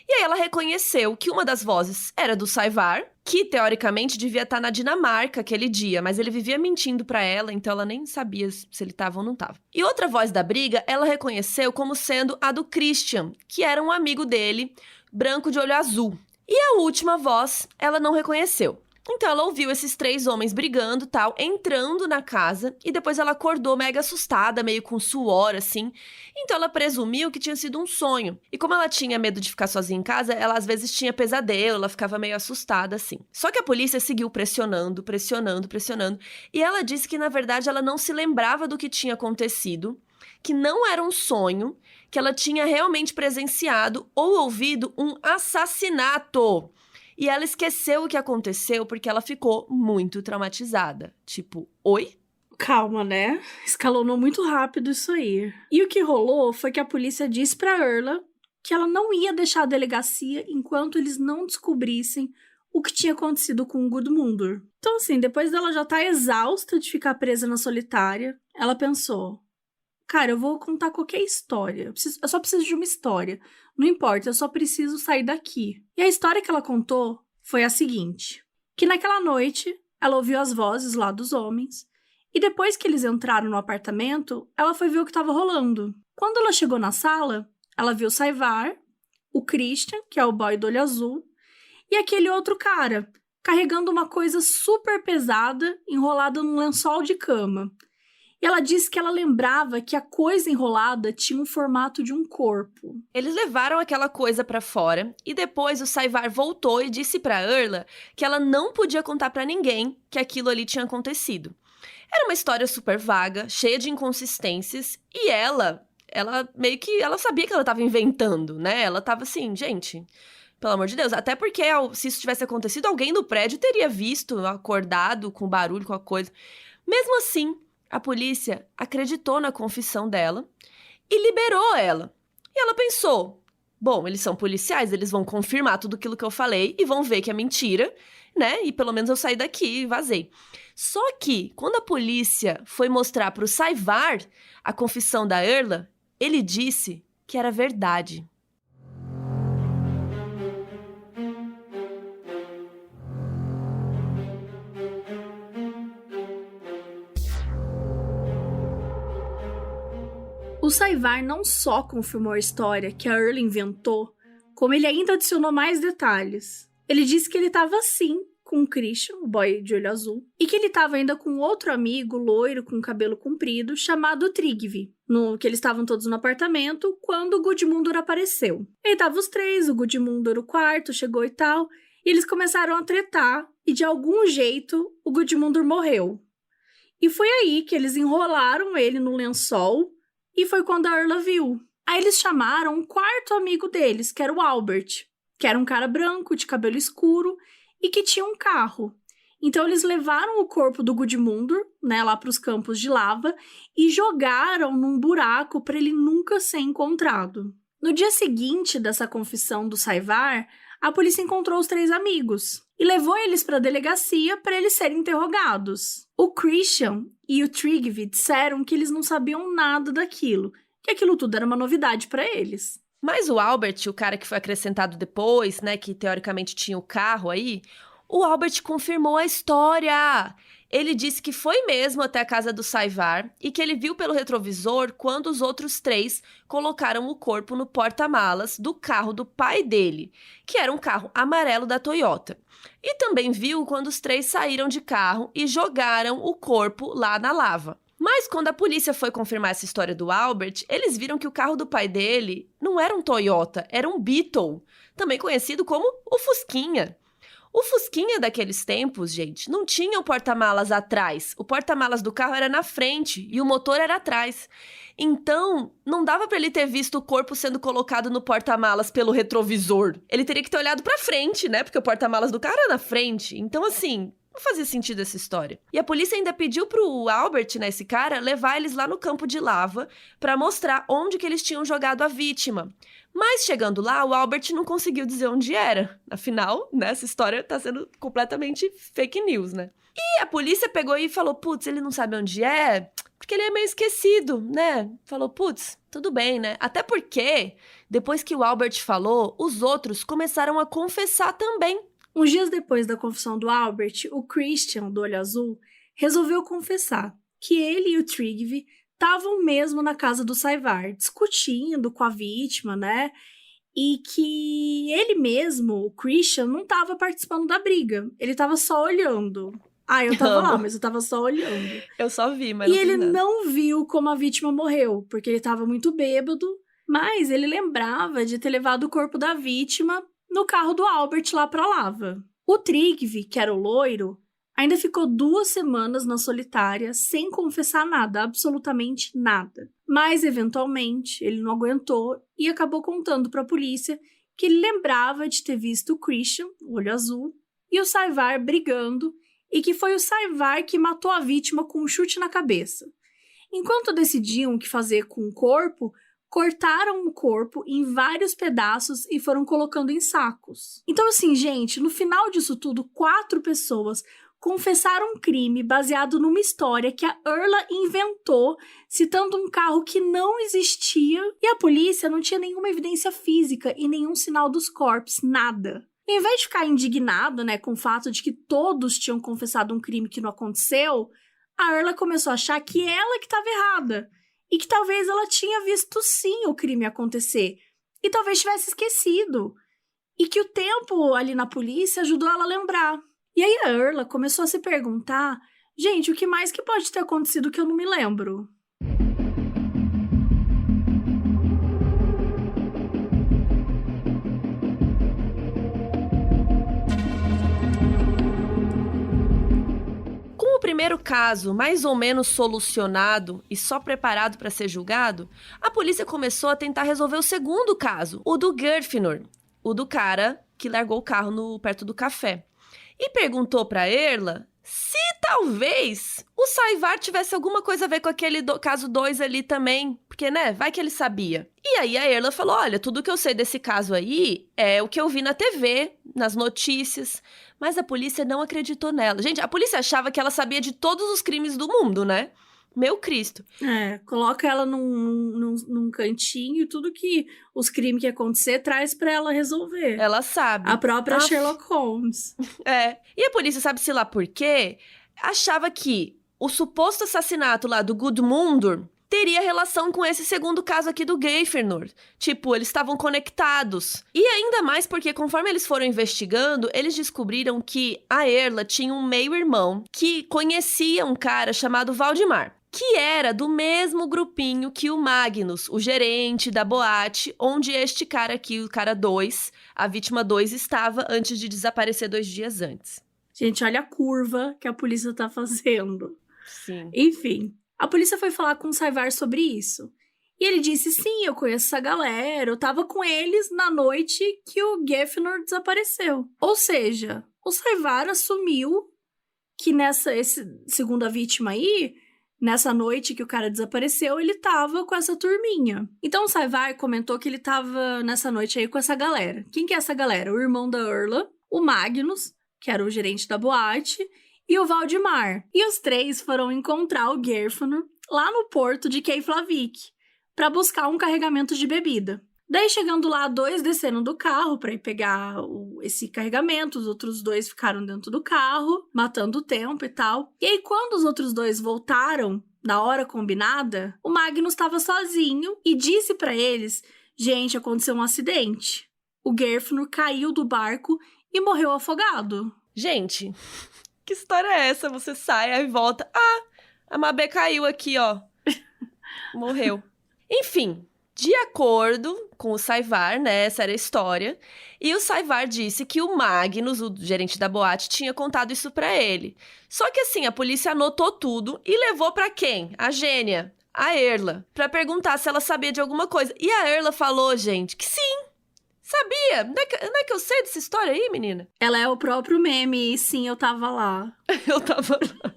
E aí ela reconheceu que uma das vozes era do Saivár, que teoricamente devia estar na Dinamarca aquele dia, mas ele vivia mentindo pra ela, então ela nem sabia se ele tava ou não tava. E outra voz da briga, ela reconheceu como sendo a do Christian, que era um amigo dele, branco de olho azul. E a última voz, ela não reconheceu. Então ela ouviu esses 3 homens brigando, tal, entrando na casa, e depois ela acordou mega assustada, meio com suor, assim. Então ela presumiu que tinha sido um sonho. E como ela tinha medo de ficar sozinha em casa, ela às vezes tinha pesadelo, ela ficava meio assustada, assim. Só que a polícia seguiu pressionando, pressionando, pressionando, e ela disse que na verdade ela não se lembrava do que tinha acontecido, que não era um sonho, que ela tinha realmente presenciado ou ouvido um assassinato. E ela esqueceu o que aconteceu porque ela ficou muito traumatizada. Tipo, oi? Calma, né? Escalonou muito rápido isso aí. E o que rolou foi que a polícia disse pra Erla que ela não ia deixar a delegacia enquanto eles não descobrissem o que tinha acontecido com o Gudmundur. Então, assim, depois dela já estar exausta de ficar presa na solitária, ela pensou: cara, eu vou contar qualquer história. Eu só preciso de uma história. Não importa, eu só preciso sair daqui. E a história que ela contou foi a seguinte. Que naquela noite, ela ouviu as vozes lá dos homens. E depois que eles entraram no apartamento, ela foi ver o que estava rolando. Quando ela chegou na sala, ela viu o Saívar, o Christian, que é o boy do olho azul, e aquele outro cara, carregando uma coisa super pesada, enrolada num lençol de cama. E ela disse que ela lembrava que a coisa enrolada tinha o formato de um corpo. Eles levaram aquela coisa pra fora e depois o Saívar voltou e disse pra Erla que ela não podia contar pra ninguém que aquilo ali tinha acontecido. Era uma história super vaga, cheia de inconsistências e ela meio que ela sabia que ela tava inventando, né? Ela tava assim, gente, pelo amor de Deus, até porque se isso tivesse acontecido, alguém no prédio teria visto, acordado com o barulho, com a coisa. Mesmo assim, a polícia acreditou na confissão dela e liberou ela. E ela pensou, bom, eles são policiais, eles vão confirmar tudo aquilo que eu falei e vão ver que é mentira, né? E pelo menos eu saí daqui e vazei. Só que, quando a polícia foi mostrar para o Saívar a confissão da Erla, ele disse que era verdade. O Saívar não só confirmou a história que a Erla inventou, como ele ainda adicionou mais detalhes. Ele disse que ele estava sim com o Christian, o boy de olho azul, e que ele estava ainda com outro amigo loiro com cabelo comprido chamado Tryggvi, que eles estavam todos no apartamento quando o Gudmundur apareceu. Aí estavam os três, o Gudmundur o quarto, chegou e tal, e eles começaram a tretar e de algum jeito o Gudmundur morreu. E foi aí que eles enrolaram ele no lençol e foi quando a Erla viu. Aí eles chamaram um quarto amigo deles, que era o Albert, que era um cara branco, de cabelo escuro, e que tinha um carro. Então eles levaram o corpo do Gudmundur, né, lá para os campos de lava e jogaram num buraco para ele nunca ser encontrado. No dia seguinte dessa confissão do Saívar, a polícia encontrou os três amigos e levou eles para a delegacia para eles serem interrogados. O Christian e o Tryggvi disseram que eles não sabiam nada daquilo, que aquilo tudo era uma novidade para eles. Mas o Albert, o cara que foi acrescentado depois, né, que teoricamente tinha o carro aí, o Albert confirmou a história. Ele disse que foi mesmo até a casa do Saívar e que ele viu pelo retrovisor quando os outros três colocaram o corpo no porta-malas do carro do pai dele, que era um carro amarelo da Toyota. E também viu quando os três saíram de carro e jogaram o corpo lá na lava. Mas quando a polícia foi confirmar essa história do Albert, eles viram que o carro do pai dele não era um Toyota, era um Beetle, também conhecido como o Fusquinha. O Fusquinha daqueles tempos, gente, não tinha o porta-malas atrás. O porta-malas do carro era na frente e o motor era atrás. Então, não dava para ele ter visto o corpo sendo colocado no porta-malas pelo retrovisor. Ele teria que ter olhado para frente, né? Porque o porta-malas do carro era na frente. Então, assim, não fazia sentido essa história. E a polícia ainda pediu pro Albert, né, esse cara, levar eles lá no campo de lava para mostrar onde que eles tinham jogado a vítima. Mas chegando lá, o Albert não conseguiu dizer onde era. Afinal, né, essa história tá sendo completamente fake news, né? E a polícia pegou e falou, putz, ele não sabe onde é, porque ele é meio esquecido, né? Falou, putz, tudo bem, né? Até porque, depois que o Albert falou, os outros começaram a confessar também. Uns dias depois da confissão do Albert, o Christian, do olho azul, resolveu confessar que ele e o Tryggvi estavam mesmo na casa do Saívar, discutindo com a vítima, né? E que ele mesmo, o Christian, não estava participando da briga. Ele estava só olhando. Ah, eu tava lá, mas eu tava só olhando. Eu só vi, mas e ele não viu como a vítima morreu, porque ele estava muito bêbado, mas ele lembrava de ter levado o corpo da vítima no carro do Albert lá pra lava. O Tryggvi, que era o loiro, ainda ficou 2 semanas na solitária sem confessar nada, absolutamente nada. Mas, eventualmente, ele não aguentou e acabou contando pra polícia que ele lembrava de ter visto o Christian, o olho azul, e o Saívar brigando, e que foi o Saívar que matou a vítima com um chute na cabeça. Enquanto decidiam o que fazer com o corpo, cortaram o corpo em vários pedaços e foram colocando em sacos. Então, assim, gente, no final disso tudo, 4 pessoas confessaram um crime baseado numa história que a Erla inventou, citando um carro que não existia, e a polícia não tinha nenhuma evidência física e nenhum sinal dos corpos, nada. Em vez de ficar indignado, né, com o fato de que todos tinham confessado um crime que não aconteceu, a Erla começou a achar que ela que estava errada, e que talvez ela tinha visto sim o crime acontecer, e talvez tivesse esquecido, e que o tempo ali na polícia ajudou ela a lembrar. E aí a Erla começou a se perguntar, gente, o que mais que pode ter acontecido que eu não me lembro? Com o primeiro caso mais ou menos solucionado e só preparado para ser julgado, a polícia começou a tentar resolver o segundo caso, o do Geirfinnur, o do cara que largou o carro perto do café. E perguntou pra Erla se talvez o Saívar tivesse alguma coisa a ver com aquele caso 2 ali também. Porque, né, vai que ele sabia. E aí a Erla falou, olha, tudo que eu sei desse caso aí é o que eu vi na TV, nas notícias. Mas a polícia não acreditou nela. Gente, a polícia achava que ela sabia de todos os crimes do mundo, né? Meu Cristo. Coloca ela num cantinho e tudo que os crimes que acontecer traz pra ela resolver. Ela sabe. A própria Sherlock Holmes. E a polícia, sabe-se lá por quê, achava que o suposto assassinato lá do Gudmundur teria relação com esse segundo caso aqui do Geirfinnur. Tipo, eles estavam conectados. E ainda mais porque, conforme eles foram investigando, eles descobriram que a Erla tinha um meio-irmão que conhecia um cara chamado Valdemar, que era do mesmo grupinho que o Magnus, o gerente da boate, onde este cara aqui, o cara 2, a vítima 2, estava antes de desaparecer 2 dias antes. Gente, olha a curva que a polícia tá fazendo. Sim. Enfim, a polícia foi falar com o Saívar sobre isso. E ele disse, sim, eu conheço essa galera, eu tava com eles na noite que o Geirfinnur desapareceu. Ou seja, o Saívar assumiu que esse segunda vítima aí, nessa noite que o cara desapareceu, ele tava com essa turminha. Então o Saívar comentou que ele tava nessa noite aí com essa galera. Quem que é essa galera? O irmão da Erla, o Magnus, que era o gerente da boate, e o Valdemar. E os 3 foram encontrar o Geirfinnur lá no porto de Keflavik para buscar um carregamento de bebida. Daí, chegando lá, 2 desceram do carro para ir pegar esse carregamento, os outros 2 ficaram dentro do carro, matando o tempo e tal. E aí, quando os outros 2 voltaram, na hora combinada, o Magnus estava sozinho e disse para eles, gente, aconteceu um acidente. O Geirfinnur caiu do barco e morreu afogado. Gente, que história é essa? Você sai, aí volta, a Mabê caiu aqui, ó. Morreu. Enfim, de acordo com o Saívar, né, essa era a história, e o Saívar disse que o Magnus, o gerente da boate, tinha contado isso pra ele. Só que assim, a polícia anotou tudo e levou pra quem? A gênia, a Erla, pra perguntar se ela sabia de alguma coisa. E a Erla falou, gente, que sim, sabia. Não é que eu sei dessa história aí, menina? Ela é o próprio meme, e sim, eu tava lá. Eu tava lá.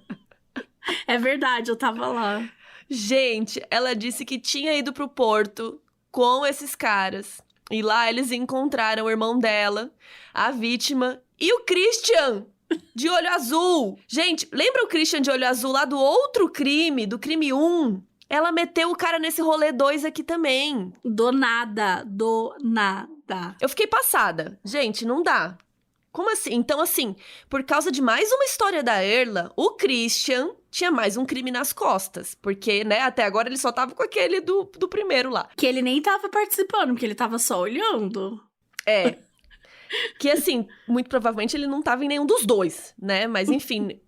É verdade, eu tava lá. Gente, ela disse que tinha ido pro porto com esses caras. E lá eles encontraram o irmão dela, a vítima, e o Christian, de olho azul. Gente, lembra o Christian de olho azul lá do outro crime, do crime 1? Ela meteu o cara nesse rolê 2 aqui também. Do nada. Eu fiquei passada. Gente, não dá. Como assim? Então, assim, por causa de mais uma história da Erla, o Christian tinha mais um crime nas costas. Porque, né, até agora ele só tava com aquele do primeiro lá. Que ele nem tava participando, porque ele tava só olhando. Que, assim, muito provavelmente ele não tava em nenhum dos 2, né? Mas, enfim,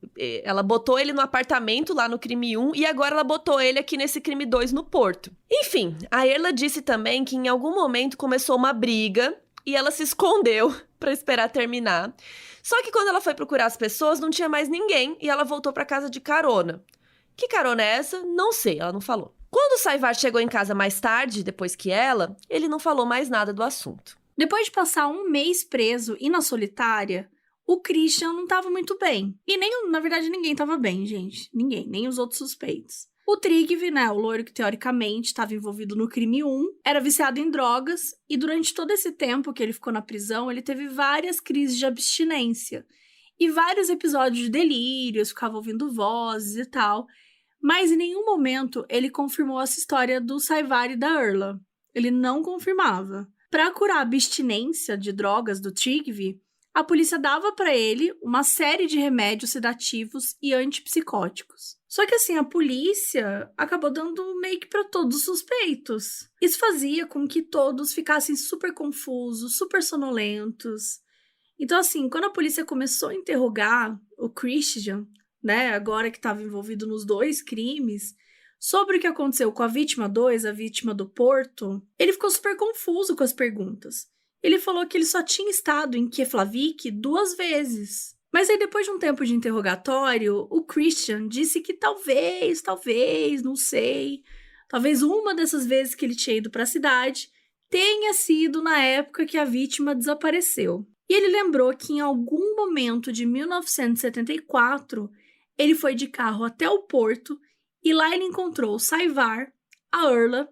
ela botou ele no apartamento lá no crime 1 e agora ela botou ele aqui nesse crime 2 no Porto. Enfim, a Erla disse também que em algum momento começou uma briga e ela se escondeu pra esperar terminar. Só que quando ela foi procurar as pessoas, não tinha mais ninguém e ela voltou pra casa de carona. Que carona é essa? Não sei, ela não falou. Quando o Saívar chegou em casa mais tarde, depois que ela, ele não falou mais nada do assunto. Depois de passar um mês preso e na solitária, o Christian não tava muito bem. E nem, na verdade, ninguém tava bem, gente. Ninguém, nem os outros suspeitos. O Trygve, né, o loiro que teoricamente estava envolvido no crime 1, era viciado em drogas e durante todo esse tempo que ele ficou na prisão, ele teve várias crises de abstinência. e vários episódios de delírios, ficava ouvindo vozes e tal, mas em nenhum momento ele confirmou essa história do Savar e da Erla. Ele não confirmava. Para curar a abstinência de drogas do Trygve, a polícia dava para ele uma série de remédios sedativos e antipsicóticos. Só que assim, a polícia acabou dando meio que para todos os suspeitos. Isso fazia com que todos ficassem super confusos, super sonolentos. Então assim, quando a polícia começou a interrogar o Christian, né, agora que estava envolvido nos 2 crimes, sobre o que aconteceu com a vítima 2, a vítima do Porto, ele ficou super confuso com as perguntas. Ele falou que ele só tinha estado em Keflavik 2 vezes. Mas aí, depois de um tempo de interrogatório, o Christian disse que talvez, não sei, talvez uma dessas vezes que ele tinha ido para a cidade tenha sido na época que a vítima desapareceu. E ele lembrou que em algum momento de 1974, ele foi de carro até o Porto e lá ele encontrou o Savar, a Erla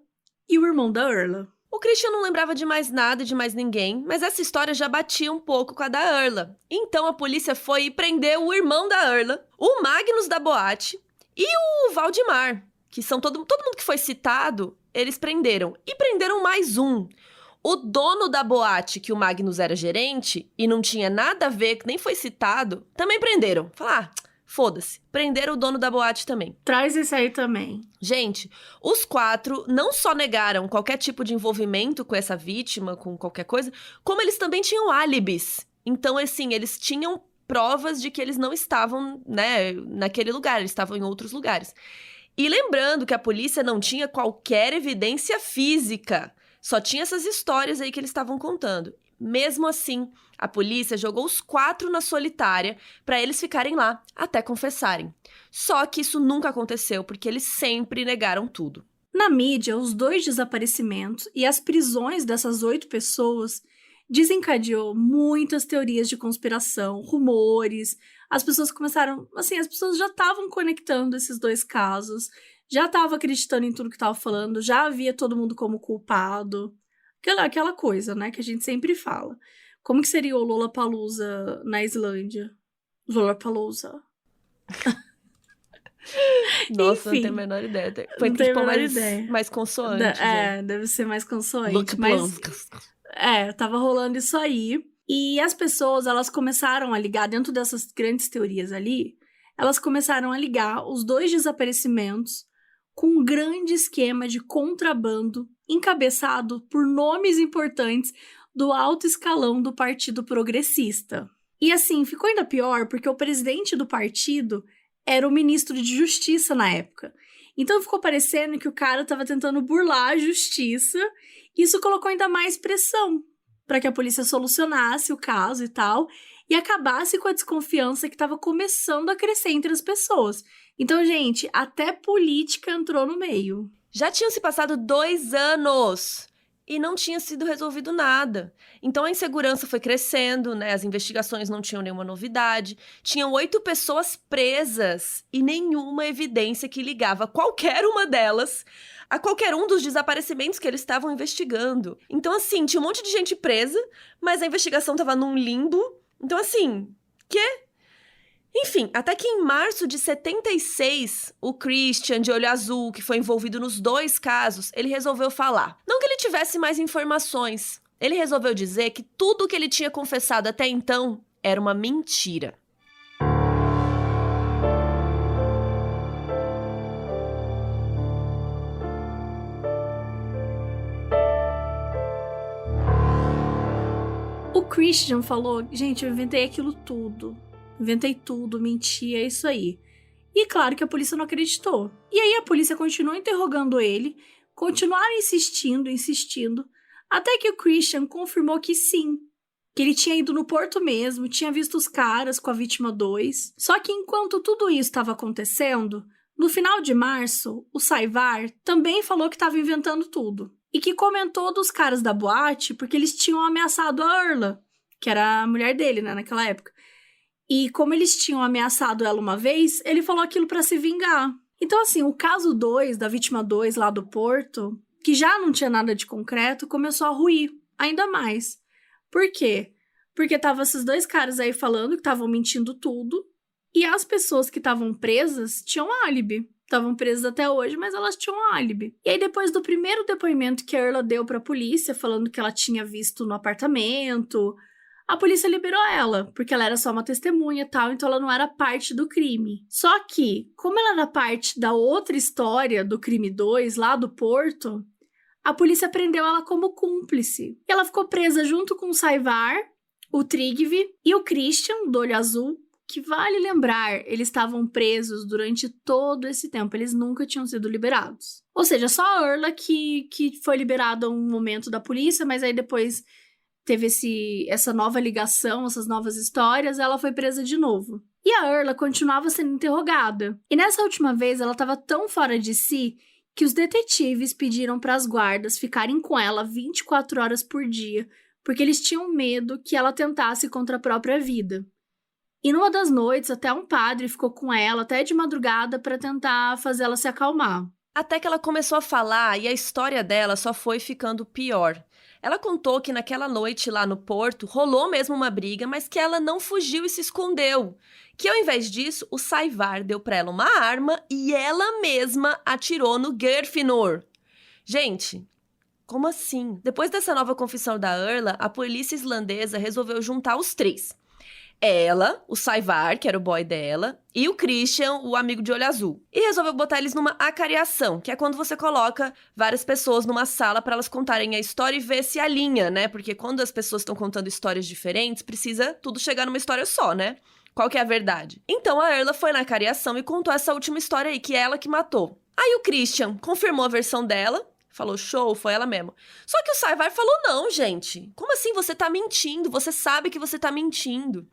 e o irmão da Erla. O Christian não lembrava de mais nada e de mais ninguém, mas essa história já batia um pouco com a da Erla. Então a polícia foi e prendeu o irmão da Erla, o Magnus da boate e o Valdemar, que são todo mundo que foi citado, eles prenderam. E prenderam mais um. O dono da boate, que o Magnus era gerente e não tinha nada a ver, que nem foi citado, também prenderam. Falaram, foda-se. Prenderam o dono da boate também. Traz esse aí também. Gente, os 4 não só negaram qualquer tipo de envolvimento com essa vítima, com qualquer coisa, como eles também tinham álibis. Então, assim, eles tinham provas de que eles não estavam, né, naquele lugar, eles estavam em outros lugares. E lembrando que a polícia não tinha qualquer evidência física, só tinha essas histórias aí que eles estavam contando. Mesmo assim, a polícia jogou os 4 na solitária para eles ficarem lá até confessarem. Só que isso nunca aconteceu, porque eles sempre negaram tudo. Na mídia, os 2 desaparecimentos e as prisões dessas 8 pessoas desencadeou muitas teorias de conspiração, rumores. As pessoas começaram, assim, as pessoas já estavam conectando esses 2 casos, já estavam acreditando em tudo que estava falando, já havia todo mundo como culpado. Aquela coisa, né, que a gente sempre fala. Como que seria o Lollapalooza na Islândia? Lollapalooza. Nossa, Enfim, não tenho a menor ideia. Foi não que tenho a pôr menor ideia. mais consoante. Deve ser mais consoante. Look Mas, tava rolando isso aí. E as pessoas, elas começaram a ligar, dentro dessas grandes teorias ali, elas começaram a ligar os 2 desaparecimentos com um grande esquema de contrabando encabeçado por nomes importantes do alto escalão do Partido Progressista. E assim, ficou ainda pior porque o presidente do partido era o ministro de Justiça na época. Então ficou parecendo que o cara estava tentando burlar a justiça, e isso colocou ainda mais pressão para que a polícia solucionasse o caso e tal, e acabasse com a desconfiança que estava começando a crescer entre as pessoas. Então, gente, até política entrou no meio. Já tinham se passado 2 anos e não tinha sido resolvido nada. Então a insegurança foi crescendo, né? As investigações não tinham nenhuma novidade. Tinham 8 pessoas presas e nenhuma evidência que ligava qualquer uma delas a qualquer um dos desaparecimentos que eles estavam investigando. Então, assim, tinha um monte de gente presa, mas a investigação estava num limbo. Então, assim, quê? Enfim, até que em março de 76, o Christian, de olho azul, que foi envolvido nos 2 casos, ele resolveu falar. Não que ele tivesse mais informações. Ele resolveu dizer que tudo que ele tinha confessado até então era uma mentira. O Christian falou, gente, eu inventei aquilo tudo. Inventei tudo, menti, é isso aí. E claro que a polícia não acreditou. E aí a polícia continuou interrogando ele, continuaram insistindo, até que o Christian confirmou que sim, que ele tinha ido no Porto mesmo, tinha visto os caras com a vítima 2. Só que enquanto tudo isso estava acontecendo, no final de março, o Savar também falou que estava inventando tudo. E que comentou dos caras da boate porque eles tinham ameaçado a Erla, que era a mulher dele, né, naquela época. E como eles tinham ameaçado ela uma vez, ele falou aquilo pra se vingar. Então, assim, o caso 2, da vítima 2 lá do Porto, que já não tinha nada de concreto, começou a ruir ainda mais. Por quê? porque tava esses dois caras aí falando que estavam mentindo tudo, e as pessoas que estavam presas tinham álibi. Estavam presas até hoje, mas elas tinham álibi. E aí, depois do primeiro depoimento que a Earla deu pra polícia, falando que ela tinha visto no apartamento, a polícia liberou ela, porque ela era só uma testemunha e tal, então ela não era parte do crime. Só que, como ela era parte da outra história do crime 2, lá do Porto, a polícia prendeu ela como cúmplice. E ela ficou presa junto com o Saïvar, o Trygve e o Christian, do olho azul, que vale lembrar, eles estavam presos durante todo esse tempo, eles nunca tinham sido liberados. Ou seja, só a Earla que foi liberada um momento da polícia, mas aí depois teve essa nova ligação, essas novas histórias, ela foi presa de novo. E a Earla continuava sendo interrogada. E nessa última vez, ela estava tão fora de si que os detetives pediram para as guardas ficarem com ela 24 horas por dia, porque eles tinham medo que ela tentasse contra a própria vida. E numa das noites, até um padre ficou com ela, até de madrugada, para tentar fazer ela se acalmar. Até que ela começou a falar e a história dela só foi ficando pior. Ela contou que naquela noite lá no Porto rolou mesmo uma briga, mas que ela não fugiu e se escondeu. Que ao invés disso, o Saïvar deu pra ela uma arma e ela mesma atirou no Geirfinnur. Gente, como assim? Depois dessa nova confissão da Earla, a polícia islandesa resolveu juntar os três. Ela, o Saïvar, que era o boy dela, e o Christian, o amigo de olho azul. E resolveu botar eles numa acariação, que é quando você coloca várias pessoas numa sala para elas contarem a história e ver se alinha, né? Porque quando as pessoas estão contando histórias diferentes, precisa tudo chegar numa história só, né? Qual que é a verdade? Então a Earla foi na acariação e contou essa última história aí, que é ela que matou. Aí o Christian confirmou a versão dela, falou, show, foi ela mesmo. Só que o Saïvar falou, não, gente. Como assim você tá mentindo? Você sabe que você tá mentindo.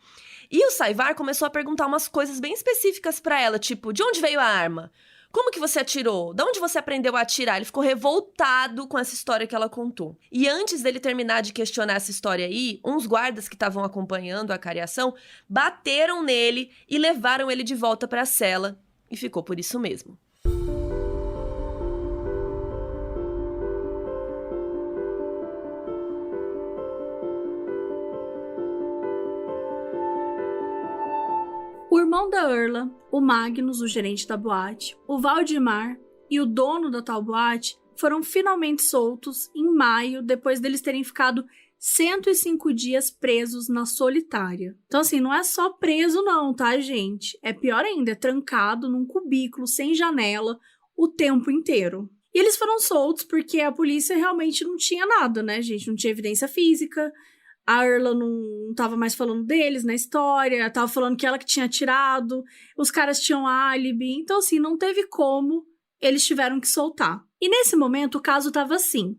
E o Saïvar começou a perguntar umas coisas bem específicas pra ela, tipo, de onde veio a arma? Como que você atirou? De onde você aprendeu a atirar? Ele ficou revoltado com essa história que ela contou. E antes dele terminar de questionar essa história aí, uns guardas que estavam acompanhando a cariação bateram nele e levaram ele de volta pra cela. E ficou por isso mesmo. O irmão da Earla, o Magnus, o gerente da boate, o Valdemar e o dono da tal boate foram finalmente soltos em maio, depois deles terem ficado 105 dias presos na solitária. Então, assim, não é só preso não, tá, gente? É pior ainda, é trancado num cubículo sem janela o tempo inteiro. E eles foram soltos porque a polícia realmente não tinha nada, né, gente? Não tinha evidência física. A Earla não tava mais falando deles na história, tava falando que ela que tinha atirado, os caras tinham álibi, então assim, não teve como, eles tiveram que soltar. E nesse momento o caso tava assim,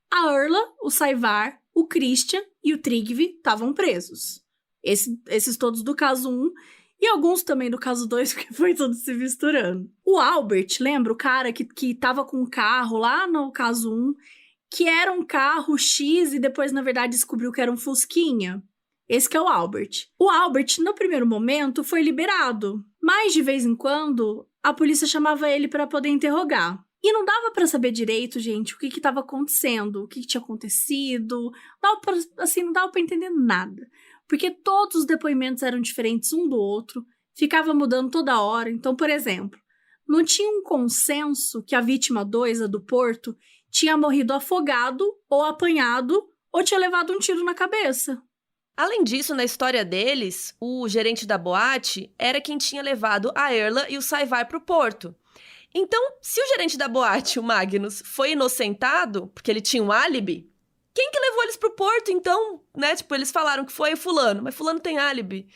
a Earla, o Saïvar, o Christian e o Trygve estavam presos. Esses todos do caso 1 e alguns também do caso 2, porque foi tudo se misturando. O Albert, lembra o cara que tava com um carro lá no caso 1, que era um carro X e depois, na verdade, descobriu que era um Fusquinha. Esse que é o Albert. O Albert, no primeiro momento, foi liberado, mas de vez em quando, a polícia chamava ele para poder interrogar. E não dava para saber direito, gente, o que estava acontecendo, o que tinha acontecido, não dava para entender nada. Porque todos os depoimentos eram diferentes um do outro, ficava mudando toda hora. Então, por exemplo, não tinha um consenso que a vítima 2, a do Porto, tinha morrido afogado ou apanhado ou tinha levado um tiro na cabeça. Além disso, na história deles, o gerente da boate era quem tinha levado a Earla e o Saïvar pro Porto. Então, se o gerente da boate, o Magnus, foi inocentado, porque ele tinha um álibi, quem que levou eles pro Porto, então? Né? Tipo, eles falaram que foi o fulano, mas fulano tem álibi.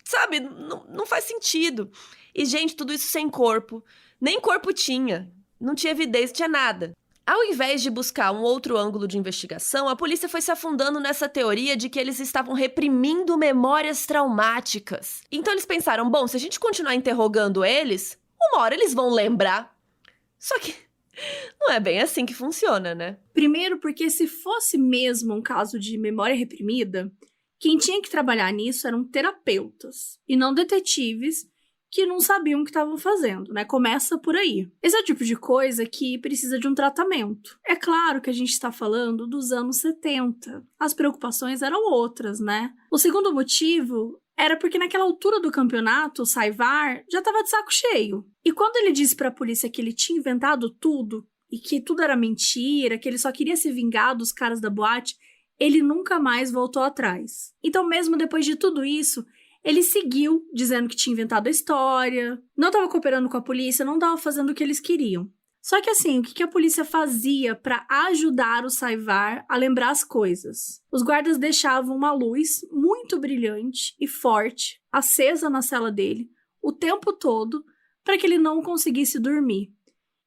Sabe? Não faz sentido. E, gente, tudo isso sem corpo. Nem corpo tinha. Não tinha evidência, tinha nada. Ao invés de buscar um outro ângulo de investigação, a polícia foi se afundando nessa teoria de que eles estavam reprimindo memórias traumáticas. Então eles pensaram, bom, se a gente continuar interrogando eles, uma hora eles vão lembrar. Só que não é bem assim que funciona, né? Primeiro porque se fosse mesmo um caso de memória reprimida, quem tinha que trabalhar nisso eram terapeutas, e não detetives, que não sabiam o que estavam fazendo, né? Começa por aí. Esse é o tipo de coisa que precisa de um tratamento. É claro que a gente está falando dos anos 70. As preocupações eram outras, né? O segundo motivo era porque naquela altura do campeonato, o Saivar já estava de saco cheio. E quando ele disse para a polícia que ele tinha inventado tudo e que tudo era mentira, que ele só queria se vingar dos caras da boate, ele nunca mais voltou atrás. Então, mesmo depois de tudo isso, ele seguiu dizendo que tinha inventado a história, não estava cooperando com a polícia, não estava fazendo o que eles queriam. Só que assim, o que a polícia fazia para ajudar o Saivar a lembrar as coisas? Os guardas deixavam uma luz muito brilhante e forte, acesa na cela dele, o tempo todo, para que ele não conseguisse dormir.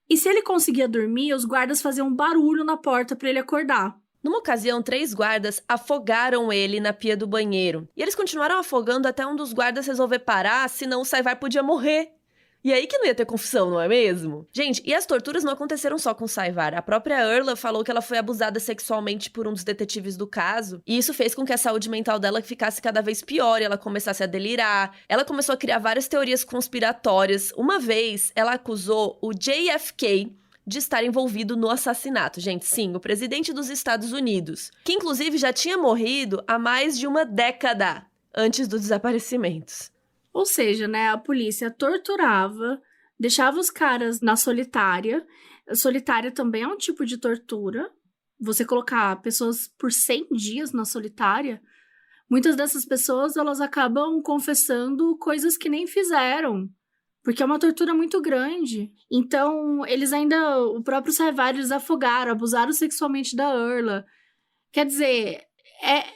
E se ele conseguia dormir, os guardas faziam um barulho na porta para ele acordar. Numa ocasião, 3 guardas afogaram ele na pia do banheiro. E eles continuaram afogando até um dos guardas resolver parar, senão o Saivar podia morrer. E aí que não ia ter confusão, não é mesmo? Gente, e as torturas não aconteceram só com o Saivar. A própria Earla falou que ela foi abusada sexualmente por um dos detetives do caso, e isso fez com que a saúde mental dela ficasse cada vez pior, e ela começasse a delirar. Ela começou a criar várias teorias conspiratórias. Uma vez, ela acusou o JFK de estar envolvido no assassinato. Gente, sim, o presidente dos Estados Unidos, que inclusive já tinha morrido há mais de uma década antes dos desaparecimentos. Ou seja, né, a polícia torturava, deixava os caras na solitária. Solitária também é um tipo de tortura. Você colocar pessoas por 100 dias na solitária, muitas dessas pessoas, elas acabam confessando coisas que nem fizeram, porque é uma tortura muito grande. Então, o próprio Saivar, eles afogaram, abusaram sexualmente da Earla. Quer dizer,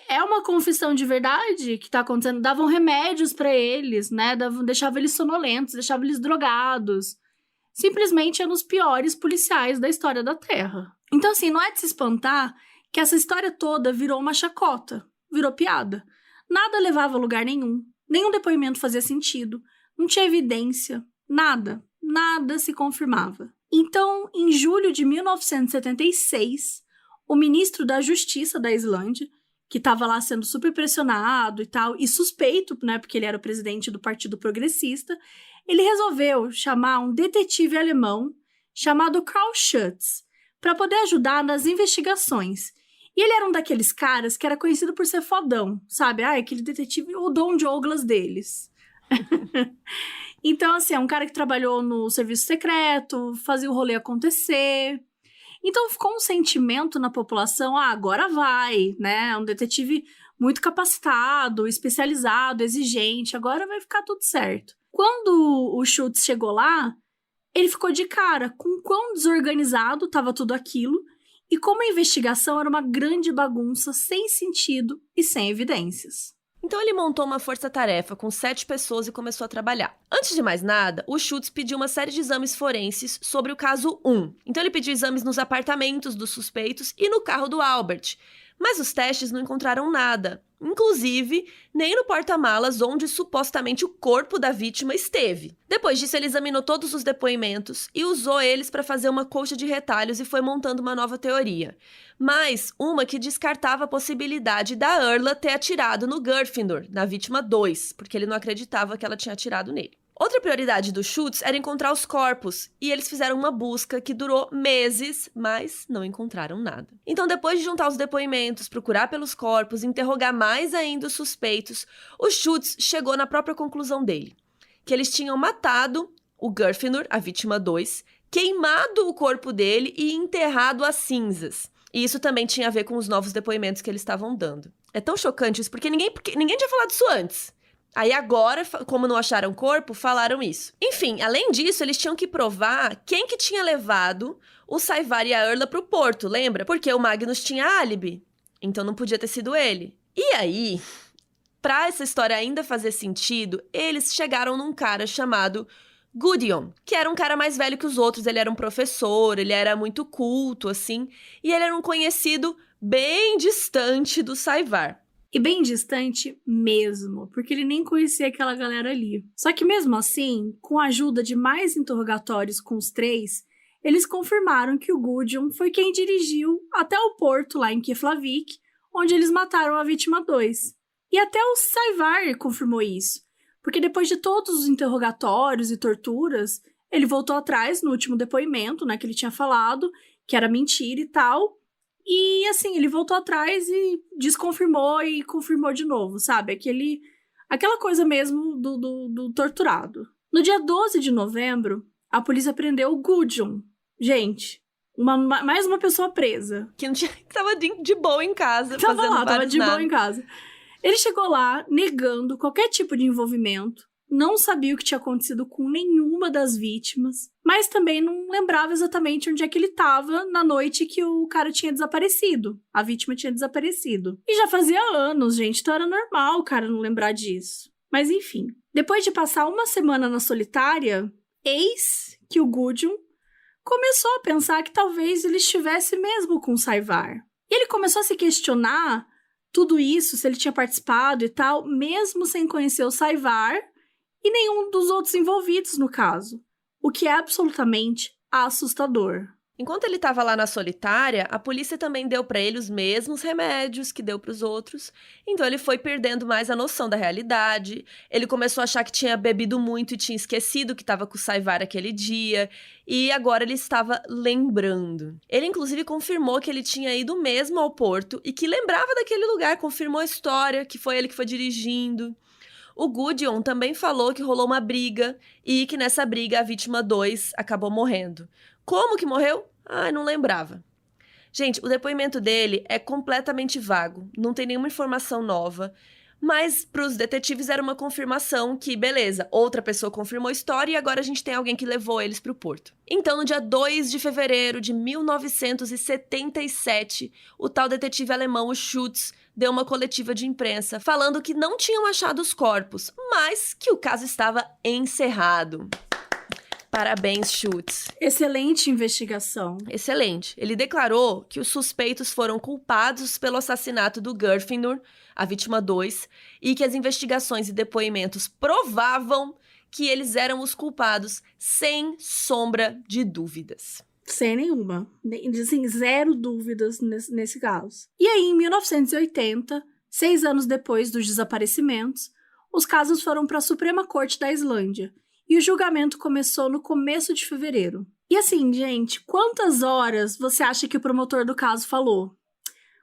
é uma confissão de verdade que tá acontecendo. Davam remédios pra eles, né? Deixavam eles sonolentos, deixavam eles drogados. Simplesmente eram os piores policiais da história da Terra. Então, assim, não é de se espantar que essa história toda virou uma chacota, virou piada. Nada levava a lugar nenhum, nenhum depoimento fazia sentido, não tinha evidência, nada se confirmava. Então, em julho de 1976, o ministro da Justiça da Islândia, que estava lá sendo super pressionado e tal, e suspeito, né, porque ele era o presidente do Partido Progressista, ele resolveu chamar um detetive alemão chamado Karl Schütz para poder ajudar nas investigações. E ele era um daqueles caras que era conhecido por ser fodão, sabe? Aquele detetive, o Don Douglas deles. Então, assim, é um cara que trabalhou no serviço secreto, fazia o rolê acontecer. Então ficou um sentimento na população, agora vai, né? É um detetive muito capacitado, especializado, exigente, agora vai ficar tudo certo. Quando o Schütz chegou lá, ele ficou de cara com quão desorganizado estava tudo aquilo e como a investigação era uma grande bagunça sem sentido e sem evidências. Então ele montou uma força-tarefa com 7 pessoas e começou a trabalhar. Antes de mais nada, o Schütz pediu uma série de exames forenses sobre o caso 1. Então ele pediu exames nos apartamentos dos suspeitos e no carro do Albert. Mas os testes não encontraram nada. Inclusive, nem no porta-malas onde supostamente o corpo da vítima esteve. Depois disso, ele examinou todos os depoimentos e usou eles para fazer uma colcha de retalhos e foi montando uma nova teoria. Mas uma que descartava a possibilidade da Earla ter atirado no Gryffindor, na vítima 2, porque ele não acreditava que ela tinha atirado nele. Outra prioridade do Schütz era encontrar os corpos, e eles fizeram uma busca que durou meses, mas não encontraram nada. Então, depois de juntar os depoimentos, procurar pelos corpos, interrogar mais ainda os suspeitos, o Schütz chegou na própria conclusão dele, que eles tinham matado o Gryffindor, a vítima 2, queimado o corpo dele e enterrado as cinzas. E isso também tinha a ver com os novos depoimentos que eles estavam dando. É tão chocante isso, porque ninguém tinha falado isso antes. Aí agora, como não acharam corpo, falaram isso. Enfim, além disso, eles tinham que provar quem que tinha levado o Saivar e a Earla pro porto, lembra? Porque o Magnus tinha álibi, então não podia ter sido ele. E aí, pra essa história ainda fazer sentido, eles chegaram num cara chamado Gudjon, que era um cara mais velho que os outros, ele era um professor, ele era muito culto, assim, e ele era um conhecido bem distante do Saivar. E bem distante mesmo, porque ele nem conhecia aquela galera ali. Só que mesmo assim, com a ajuda de mais interrogatórios com os 3, eles confirmaram que o Gudjon foi quem dirigiu até o porto lá em Keflavik, onde eles mataram a vítima 2. E até o Saivar confirmou isso. Porque depois de todos os interrogatórios e torturas, ele voltou atrás no último depoimento, né, que ele tinha falado, que era mentira e tal. E, assim, ele voltou atrás e desconfirmou e confirmou de novo, sabe? Aquela coisa mesmo do torturado. No dia 12 de novembro, a polícia prendeu o Gudjon. Gente, mais uma pessoa presa. Que tava de boa em casa, Tava de boa em casa. Ele chegou lá negando qualquer tipo de envolvimento, não sabia o que tinha acontecido com nenhuma das vítimas, mas também não lembrava exatamente onde é que ele estava na noite que o cara tinha desaparecido. A vítima tinha desaparecido. E já fazia anos, gente, então era normal o cara não lembrar disso. Mas enfim, depois de passar uma semana na solitária, eis que o Gudjon começou a pensar que talvez ele estivesse mesmo com o Saevar. E ele começou a se questionar tudo isso, se ele tinha participado e tal, mesmo sem conhecer o Saevar e nenhum dos outros envolvidos no caso, o que é absolutamente assustador. Enquanto ele estava lá na solitária, a polícia também deu para ele os mesmos remédios que deu para os outros, então ele foi perdendo mais a noção da realidade, ele começou a achar que tinha bebido muito e tinha esquecido que estava com o Saevar aquele dia, e agora ele estava lembrando. Ele inclusive confirmou que ele tinha ido mesmo ao porto e que lembrava daquele lugar, confirmou a história, que foi ele que foi dirigindo. O Gudjon também falou que rolou uma briga e que nessa briga a vítima 2 acabou morrendo. Como que morreu? Não lembrava. Gente, o depoimento dele é completamente vago, não tem nenhuma informação nova, mas para os detetives era uma confirmação que, beleza, outra pessoa confirmou a história e agora a gente tem alguém que levou eles para o porto. Então, no dia 2 de fevereiro de 1977, o tal detetive alemão, o Schutz, deu uma coletiva de imprensa falando que não tinham achado os corpos, mas que o caso estava encerrado. Parabéns, Schutz. Excelente investigação. Excelente. Ele declarou que os suspeitos foram culpados pelo assassinato do Geirfinnur, a vítima 2, e que as investigações e depoimentos provavam que eles eram os culpados sem sombra de dúvidas. Sem nenhuma. Assim, zero dúvidas nesse caso. E aí, em 1980, 6 anos depois dos desaparecimentos, os casos foram para a Suprema Corte da Islândia. E o julgamento começou no começo de fevereiro. E assim, gente, quantas horas você acha que o promotor do caso falou?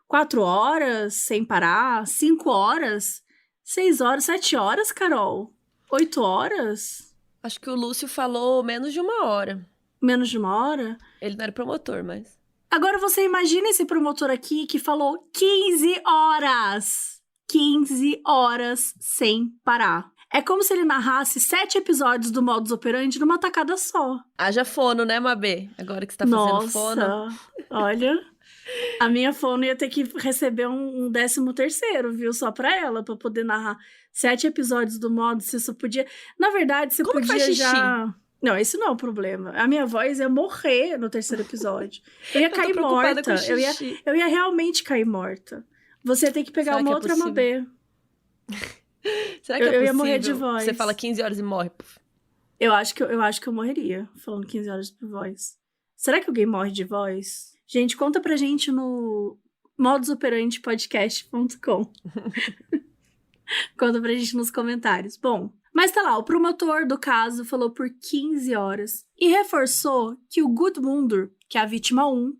4 horas, sem parar? 5 horas? 6 horas? 7 horas, Carol? 8 horas? Acho que o Lúcio falou menos de 1 hora. Menos de 1 hora? Ele não era promotor, mas... Agora você imagina esse promotor aqui que falou 15 horas! 15 horas sem parar. É como se ele narrasse 7 episódios do Modus Operandi numa tacada só. Haja fono, né, Mabê? Agora que você tá fazendo fono. Nossa, olha... A minha fono ia ter que receber um 13º, viu? Só pra ela, pra poder narrar 7 episódios do Modus. Você só podia... Na verdade, você como podia que faz xixi? já... Não, esse não é o problema. A minha voz ia morrer no 3º episódio. Eu ia cair morta. Eu ia realmente cair morta. Você ia ter que pegar uma outra Mabê. Será que é possível? Eu ia morrer de voz. Você fala 15 horas e morre. Eu acho que eu morreria falando 15 horas de voz. Será que alguém morre de voz? Gente, conta pra gente no modusoperandipodcast.com. Conta pra gente nos comentários. Bom, mas tá lá, o promotor do caso falou por 15 horas e reforçou que o Gudmundur, que é a vítima 1,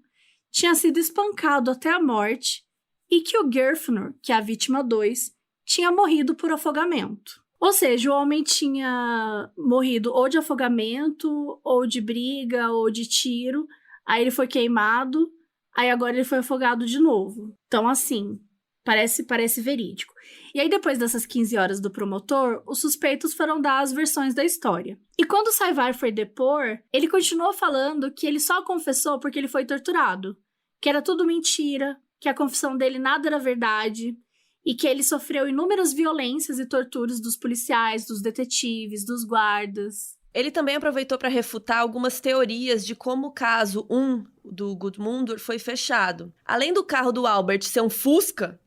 tinha sido espancado até a morte e que o Geirfinnur, que é a vítima 2, tinha morrido por afogamento. Ou seja, o homem tinha morrido ou de afogamento, ou de briga, ou de tiro. Aí ele foi queimado, aí agora ele foi afogado de novo. Então, assim, parece verídico. E aí, depois dessas 15 horas do promotor, os suspeitos foram dar as versões da história. E quando o Saevar foi depor, ele continuou falando que ele só confessou porque ele foi torturado. Que era tudo mentira, que a confissão dele nada era verdade, e que ele sofreu inúmeras violências e torturas dos policiais, dos detetives, dos guardas. Ele também aproveitou para refutar algumas teorias de como o caso 1 do Gudmundur foi fechado. Além do carro do Albert ser um Fusca,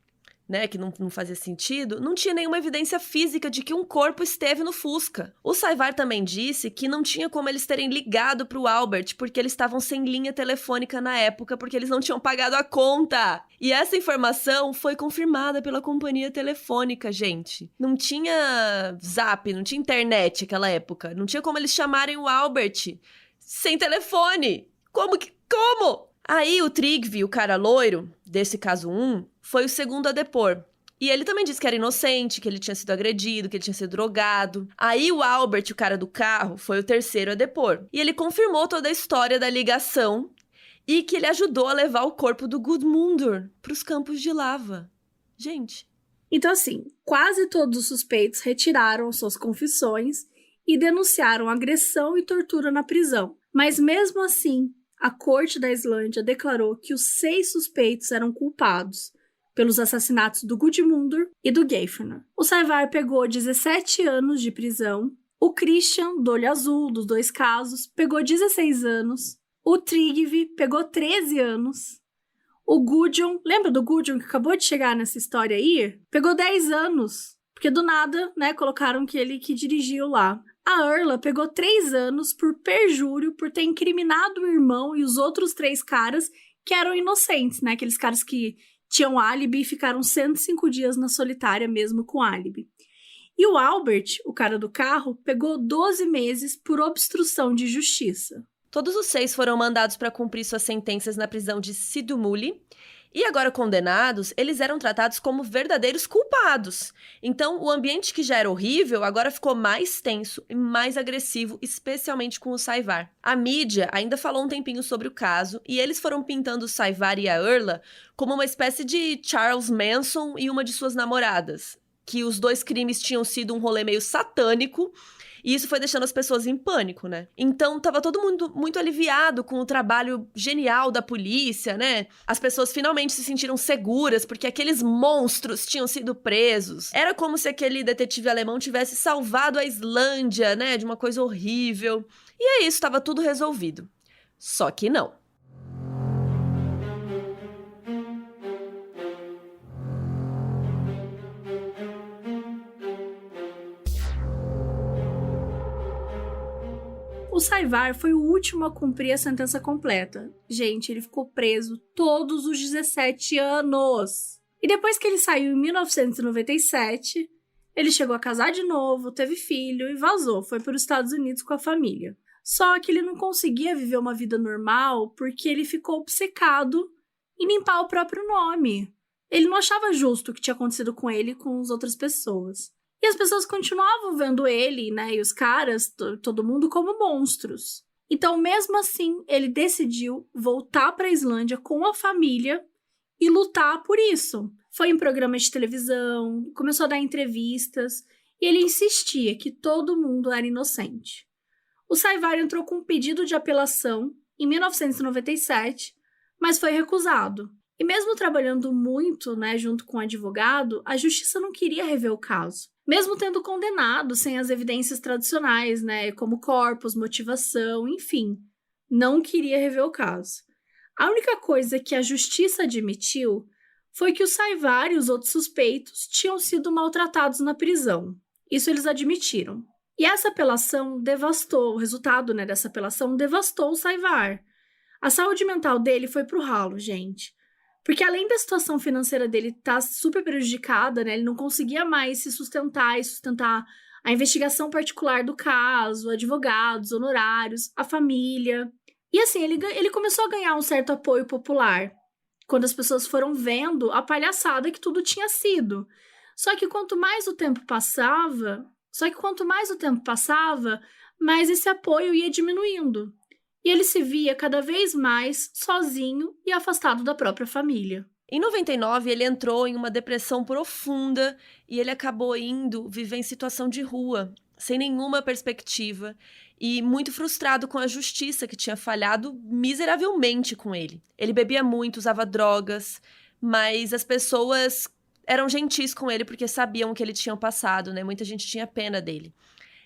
né, que não fazia sentido, não tinha nenhuma evidência física de que um corpo esteve no Fusca. O Savar também disse que não tinha como eles terem ligado pro Albert, porque eles estavam sem linha telefônica na época, porque eles não tinham pagado a conta. E essa informação foi confirmada pela companhia telefônica, gente. Não tinha Zap, não tinha internet naquela época. Não tinha como eles chamarem o Albert sem telefone. Como? Aí o Tryggvi, o cara loiro, desse caso 1, foi o segundo a depor. E ele também disse que era inocente, que ele tinha sido agredido, que ele tinha sido drogado. Aí o Albert, o cara do carro, foi o terceiro a depor. E ele confirmou toda a história da ligação e que ele ajudou a levar o corpo do Gudmundur para os campos de lava. Gente. Então, assim, quase todos os suspeitos retiraram suas confissões e denunciaram agressão e tortura na prisão. Mas mesmo assim, a corte da Islândia declarou que os 6 suspeitos eram culpados pelos assassinatos do Gudmundur e do Geirfinnur. O Savar pegou 17 anos de prisão, o Christian, do olho azul, dos 2 casos, pegou 16 anos, o Tryggvi pegou 13 anos, o Gudjon, lembra do Gudjon que acabou de chegar nessa história aí? Pegou 10 anos, porque do nada, né, colocaram que ele que dirigiu lá. A Erla pegou 3 anos por perjúrio, por ter incriminado o irmão e os outros 3 caras que eram inocentes, né? Aqueles caras que tinham álibi e ficaram 105 dias na solitária mesmo com álibi. E o Albert, o cara do carro, pegou 12 meses por obstrução de justiça. Todos os 6 foram mandados para cumprir suas sentenças na prisão de Sidumuli. E agora condenados, eles eram tratados como verdadeiros culpados. Então, o ambiente que já era horrível agora ficou mais tenso e mais agressivo, especialmente com o Savar. A mídia ainda falou um tempinho sobre o caso e eles foram pintando o Savar e a Erla como uma espécie de Charles Manson e uma de suas namoradas. Que os 2 crimes tinham sido um rolê meio satânico. E isso foi deixando as pessoas em pânico, né? Então, tava todo mundo muito aliviado com o trabalho genial da polícia, né? As pessoas finalmente se sentiram seguras porque aqueles monstros tinham sido presos. Era como se aquele detetive alemão tivesse salvado a Islândia, né? De uma coisa horrível. E é isso, tava tudo resolvido. Só que não. O Savar foi o último a cumprir a sentença completa. Gente, ele ficou preso todos os 17 anos. E depois que ele saiu em 1997, ele chegou a casar de novo, teve filho e vazou. Foi para os Estados Unidos com a família. Só que ele não conseguia viver uma vida normal porque ele ficou obcecado em limpar o próprio nome. Ele não achava justo o que tinha acontecido com ele e com as outras pessoas. E as pessoas continuavam vendo ele, né, e os caras, todo mundo, como monstros. Então, mesmo assim, ele decidiu voltar para a Islândia com a família e lutar por isso. Foi em programas de televisão, começou a dar entrevistas, e ele insistia que todo mundo era inocente. O Savar entrou com um pedido de apelação em 1997, mas foi recusado. E mesmo trabalhando muito, né, junto com o advogado, a justiça não queria rever o caso. Mesmo tendo condenado sem as evidências tradicionais, né, como corpos, motivação, enfim, não queria rever o caso. A única coisa que a justiça admitiu foi que o Savar e os outros suspeitos tinham sido maltratados na prisão. Isso eles admitiram. E essa apelação devastou, o resultado, né, dessa apelação devastou o Savar. A saúde mental dele foi pro ralo, gente. Porque além da situação financeira dele estar super prejudicada, né, ele não conseguia mais se sustentar e sustentar a investigação particular do caso, advogados, honorários, a família. E assim, ele começou a ganhar um certo apoio popular, quando as pessoas foram vendo a palhaçada que tudo tinha sido. Só que quanto mais o tempo passava, mais esse apoio ia diminuindo. E ele se via cada vez mais sozinho e afastado da própria família. Em 99, ele entrou em uma depressão profunda e ele acabou indo viver em situação de rua, sem nenhuma perspectiva e muito frustrado com a justiça que tinha falhado miseravelmente com ele. Ele bebia muito, usava drogas, mas as pessoas eram gentis com ele porque sabiam o que ele tinha passado, né? Muita gente tinha pena dele.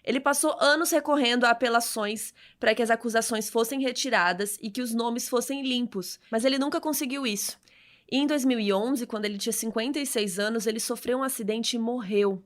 Ele passou anos recorrendo a apelações para que as acusações fossem retiradas e que os nomes fossem limpos, mas ele nunca conseguiu isso. E em 2011, quando ele tinha 56 anos, ele sofreu um acidente e morreu.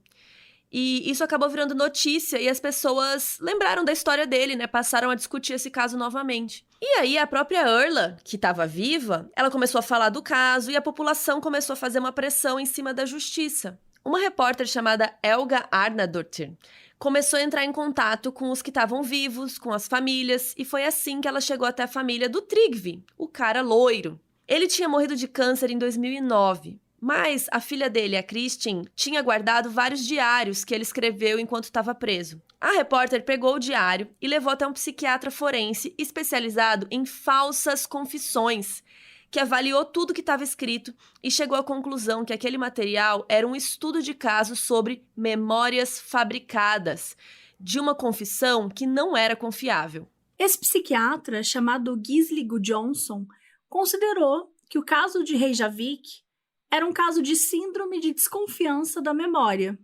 E isso acabou virando notícia e as pessoas lembraram da história dele, né? Passaram a discutir esse caso novamente. E aí a própria Erla, que estava viva, ela começou a falar do caso e a população começou a fazer uma pressão em cima da justiça. Uma repórter chamada Helga Arnardóttir começou a entrar em contato com os que estavam vivos, com as famílias, e foi assim que ela chegou até a família do Tryggvi, o cara loiro. Ele tinha morrido de câncer em 2009. Mas a filha dele, a Kristin, tinha guardado vários diários que ele escreveu enquanto estava preso. A repórter pegou o diário e levou até um psiquiatra forense especializado em falsas confissões, que avaliou tudo que estava escrito e chegou à conclusão que aquele material era um estudo de caso sobre memórias fabricadas, de uma confissão que não era confiável. Esse psiquiatra, chamado Gisli Gudjonsson, considerou que o caso de Reykjavik era um caso de síndrome de desconfiança da memória.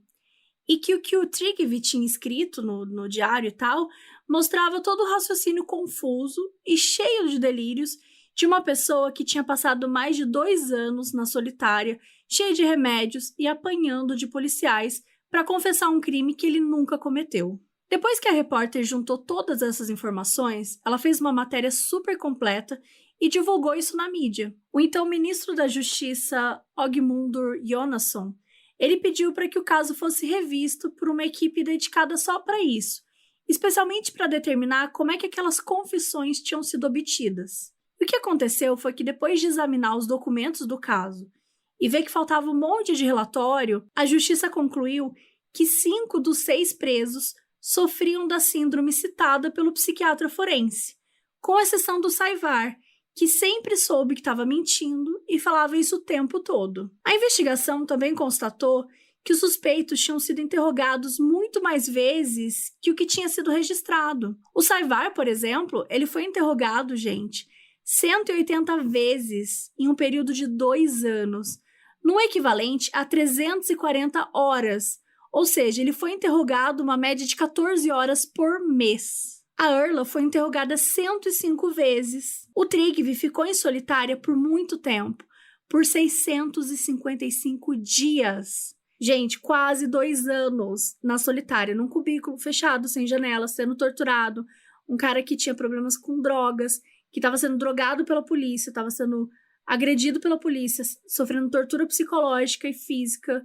E que o Tryggvi tinha escrito no diário e tal, mostrava todo o raciocínio confuso e cheio de delírios de uma pessoa que tinha passado mais de 2 anos na solitária, cheia de remédios e apanhando de policiais para confessar um crime que ele nunca cometeu. Depois que a repórter juntou todas essas informações, ela fez uma matéria super completa e divulgou isso na mídia. O então ministro da Justiça, Ögmundur Jónasson, ele pediu para que o caso fosse revisto por uma equipe dedicada só para isso, especialmente para determinar como é que aquelas confissões tinham sido obtidas. O que aconteceu foi que depois de examinar os documentos do caso e ver que faltava um monte de relatório, a justiça concluiu que 5 dos 6 presos sofriam da síndrome citada pelo psiquiatra forense, com exceção do Savar, que sempre soube que estava mentindo e falava isso o tempo todo. A investigação também constatou que os suspeitos tinham sido interrogados muito mais vezes que o que tinha sido registrado. O Savar, por exemplo, ele foi interrogado, gente, 180 vezes em um período de 2 anos, no equivalente a 340 horas, ou seja, ele foi interrogado uma média de 14 horas por mês. A Erla foi interrogada 105 vezes. O Tryggvi ficou em solitária por muito tempo, por 655 dias. Gente, quase 2 anos na solitária, num cubículo fechado, sem janela, sendo torturado. Um cara que tinha problemas com drogas, que estava sendo drogado pela polícia, estava sendo agredido pela polícia, sofrendo tortura psicológica e física.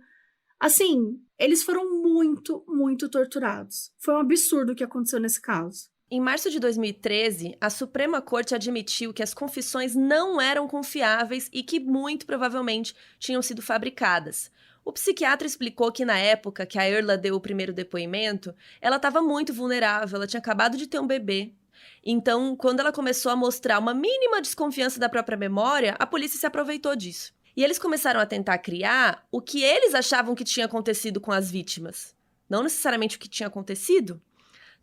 Assim, eles foram muito, muito torturados. Foi um absurdo o que aconteceu nesse caso. Em março de 2013, a Suprema Corte admitiu que as confissões não eram confiáveis e que, muito provavelmente, tinham sido fabricadas. O psiquiatra explicou que, na época que a Erla deu o primeiro depoimento, ela estava muito vulnerável, ela tinha acabado de ter um bebê. Então, quando ela começou a mostrar uma mínima desconfiança da própria memória, a polícia se aproveitou disso. E eles começaram a tentar criar o que eles achavam que tinha acontecido com as vítimas. Não necessariamente o que tinha acontecido.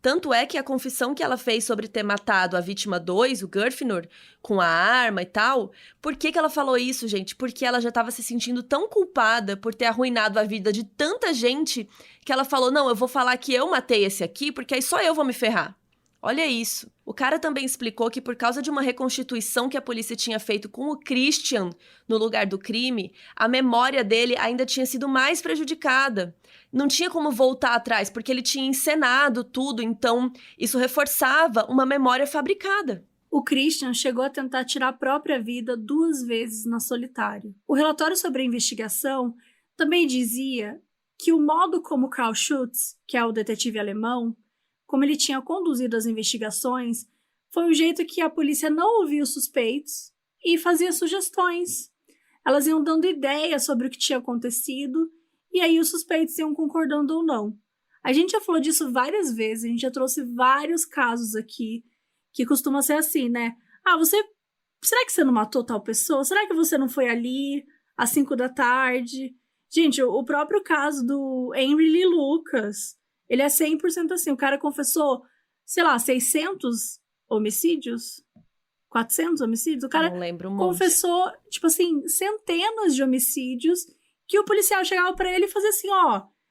Tanto é que a confissão que ela fez sobre ter matado a vítima 2, o Gurfinur, com a arma e tal, por que ela falou isso, gente? Porque ela já estava se sentindo tão culpada por ter arruinado a vida de tanta gente que ela falou, não, eu vou falar que eu matei esse aqui, porque aí só eu vou me ferrar. Olha isso. O cara também explicou que por causa de uma reconstituição que a polícia tinha feito com o Christian no lugar do crime, a memória dele ainda tinha sido mais prejudicada. Não tinha como voltar atrás, porque ele tinha encenado tudo, então isso reforçava uma memória fabricada. O Christian chegou a tentar tirar a própria vida 2 vezes na solitária. O relatório sobre a investigação também dizia que o modo como Karl Schutz, que é o detetive alemão, como ele tinha conduzido as investigações, foi o jeito que a polícia não ouvia os suspeitos e fazia sugestões. Elas iam dando ideias sobre o que tinha acontecido e aí os suspeitos iam concordando ou não. A gente já falou disso várias vezes, a gente já trouxe vários casos aqui que costuma ser assim, né? Será que você não matou tal pessoa? Será que você não foi ali às 5 da tarde? Gente, o próprio caso do Henry Lee Lucas, ele é 100% assim. O cara confessou, 600 homicídios? 400 homicídios? O cara não lembro, confessou, centenas de homicídios que o policial chegava pra ele e fazia assim,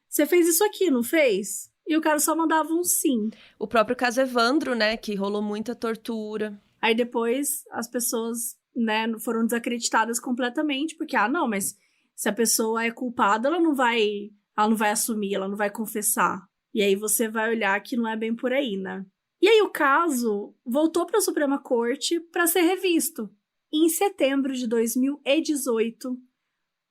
você fez isso aqui, não fez? E o cara só mandava um sim. O próprio caso Evandro, né, que rolou muita tortura. Aí depois as pessoas né, foram desacreditadas completamente, porque, não, mas se a pessoa é culpada, ela não vai assumir, ela não vai confessar. E aí você vai olhar que não é bem por aí, né? E aí o caso voltou para a Suprema Corte para ser revisto. E em setembro de 2018,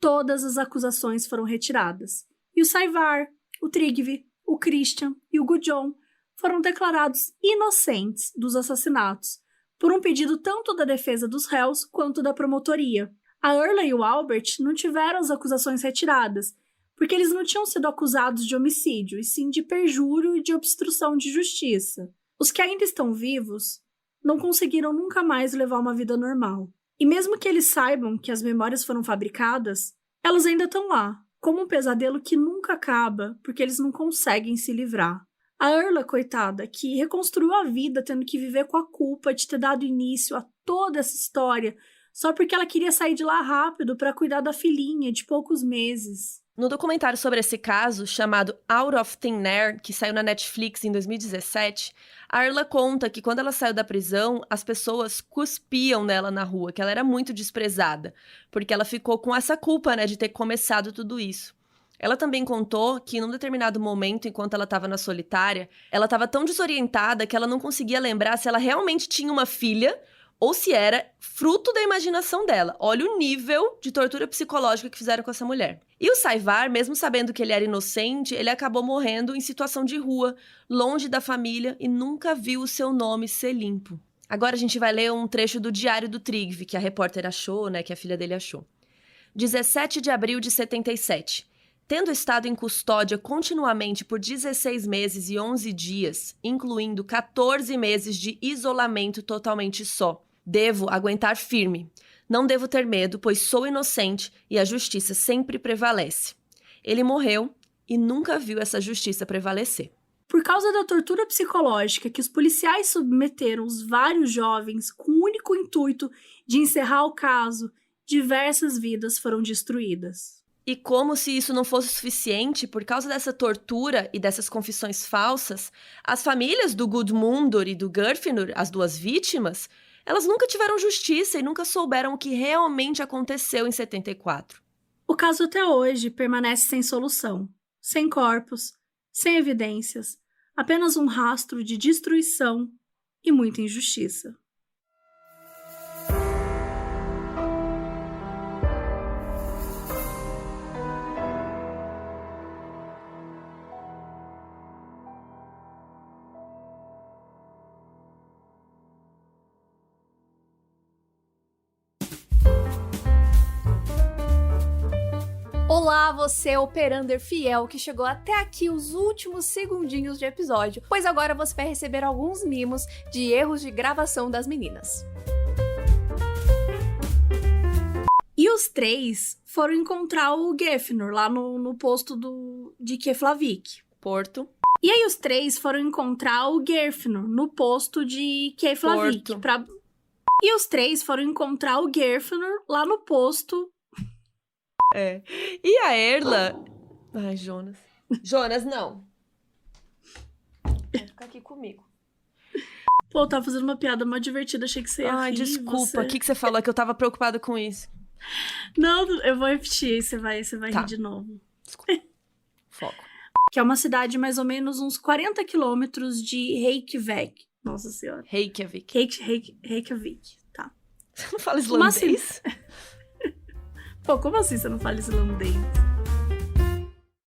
todas as acusações foram retiradas. E o Saïvar, o Trygve, o Christian e o Gudjon foram declarados inocentes dos assassinatos, por um pedido tanto da defesa dos réus quanto da promotoria. A Erla e o Albert não tiveram as acusações retiradas, porque eles não tinham sido acusados de homicídio, e sim de perjúrio e de obstrução de justiça. Os que ainda estão vivos não conseguiram nunca mais levar uma vida normal. E mesmo que eles saibam que as memórias foram fabricadas, elas ainda estão lá, como um pesadelo que nunca acaba, porque eles não conseguem se livrar. A Erla, coitada, que reconstruiu a vida tendo que viver com a culpa de ter dado início a toda essa história, só porque ela queria sair de lá rápido para cuidar da filhinha de poucos meses. No documentário sobre esse caso, chamado Out of Thin Air, que saiu na Netflix em 2017, a Erla conta que quando ela saiu da prisão, as pessoas cuspiam nela na rua, que ela era muito desprezada, porque ela ficou com essa culpa, né, de ter começado tudo isso. Ela também contou que, num determinado momento, enquanto ela estava na solitária, ela estava tão desorientada que ela não conseguia lembrar se ela realmente tinha uma filha ou se era fruto da imaginação dela. Olha o nível de tortura psicológica que fizeram com essa mulher. E o Saïvar, mesmo sabendo que ele era inocente, ele acabou morrendo em situação de rua, longe da família, e nunca viu o seu nome ser limpo. Agora a gente vai ler um trecho do diário do Trygve, que a repórter achou, né, que a filha dele achou. 17 de abril de 77. Tendo estado em custódia continuamente por 16 meses e 11 dias, incluindo 14 meses de isolamento totalmente só, devo aguentar firme. Não devo ter medo, pois sou inocente e a justiça sempre prevalece. Ele morreu e nunca viu essa justiça prevalecer. Por causa da tortura psicológica que os policiais submeteram os vários jovens com o único intuito de encerrar o caso, diversas vidas foram destruídas. E como se isso não fosse suficiente, por causa dessa tortura e dessas confissões falsas, as famílias do Gudmundur e do Geirfinnur, as duas vítimas, elas nunca tiveram justiça e nunca souberam o que realmente aconteceu em 74. O caso até hoje permanece sem solução, sem corpos, sem evidências, apenas um rastro de destruição e muita injustiça. Olá, você operander fiel que chegou até aqui os últimos segundinhos de episódio, pois agora você vai receber alguns mimos de erros de gravação das meninas. E os três foram encontrar o Geirfinnur lá no posto de Keflavik. Porto. E aí os três foram encontrar o Geirfinnur no posto de Keflavik. E os três foram encontrar o Geirfinnur lá no posto... É. E a Erla... Ai, Jonas. Jonas, não. Vai ficar aqui comigo. Pô, eu tava fazendo uma piada mó divertida, achei que você ia Ai, rir, desculpa. O que você falou? É que eu tava preocupada com isso. Não, eu vou repetir, você vai Tá. rir de novo. Desculpa. Foco. Que é uma cidade mais ou menos uns 40 quilômetros de Reykjavik. Nossa senhora. Reykjavik. Reykjavik, tá. Você não fala islandês? Pô, como assim você não fala islandês?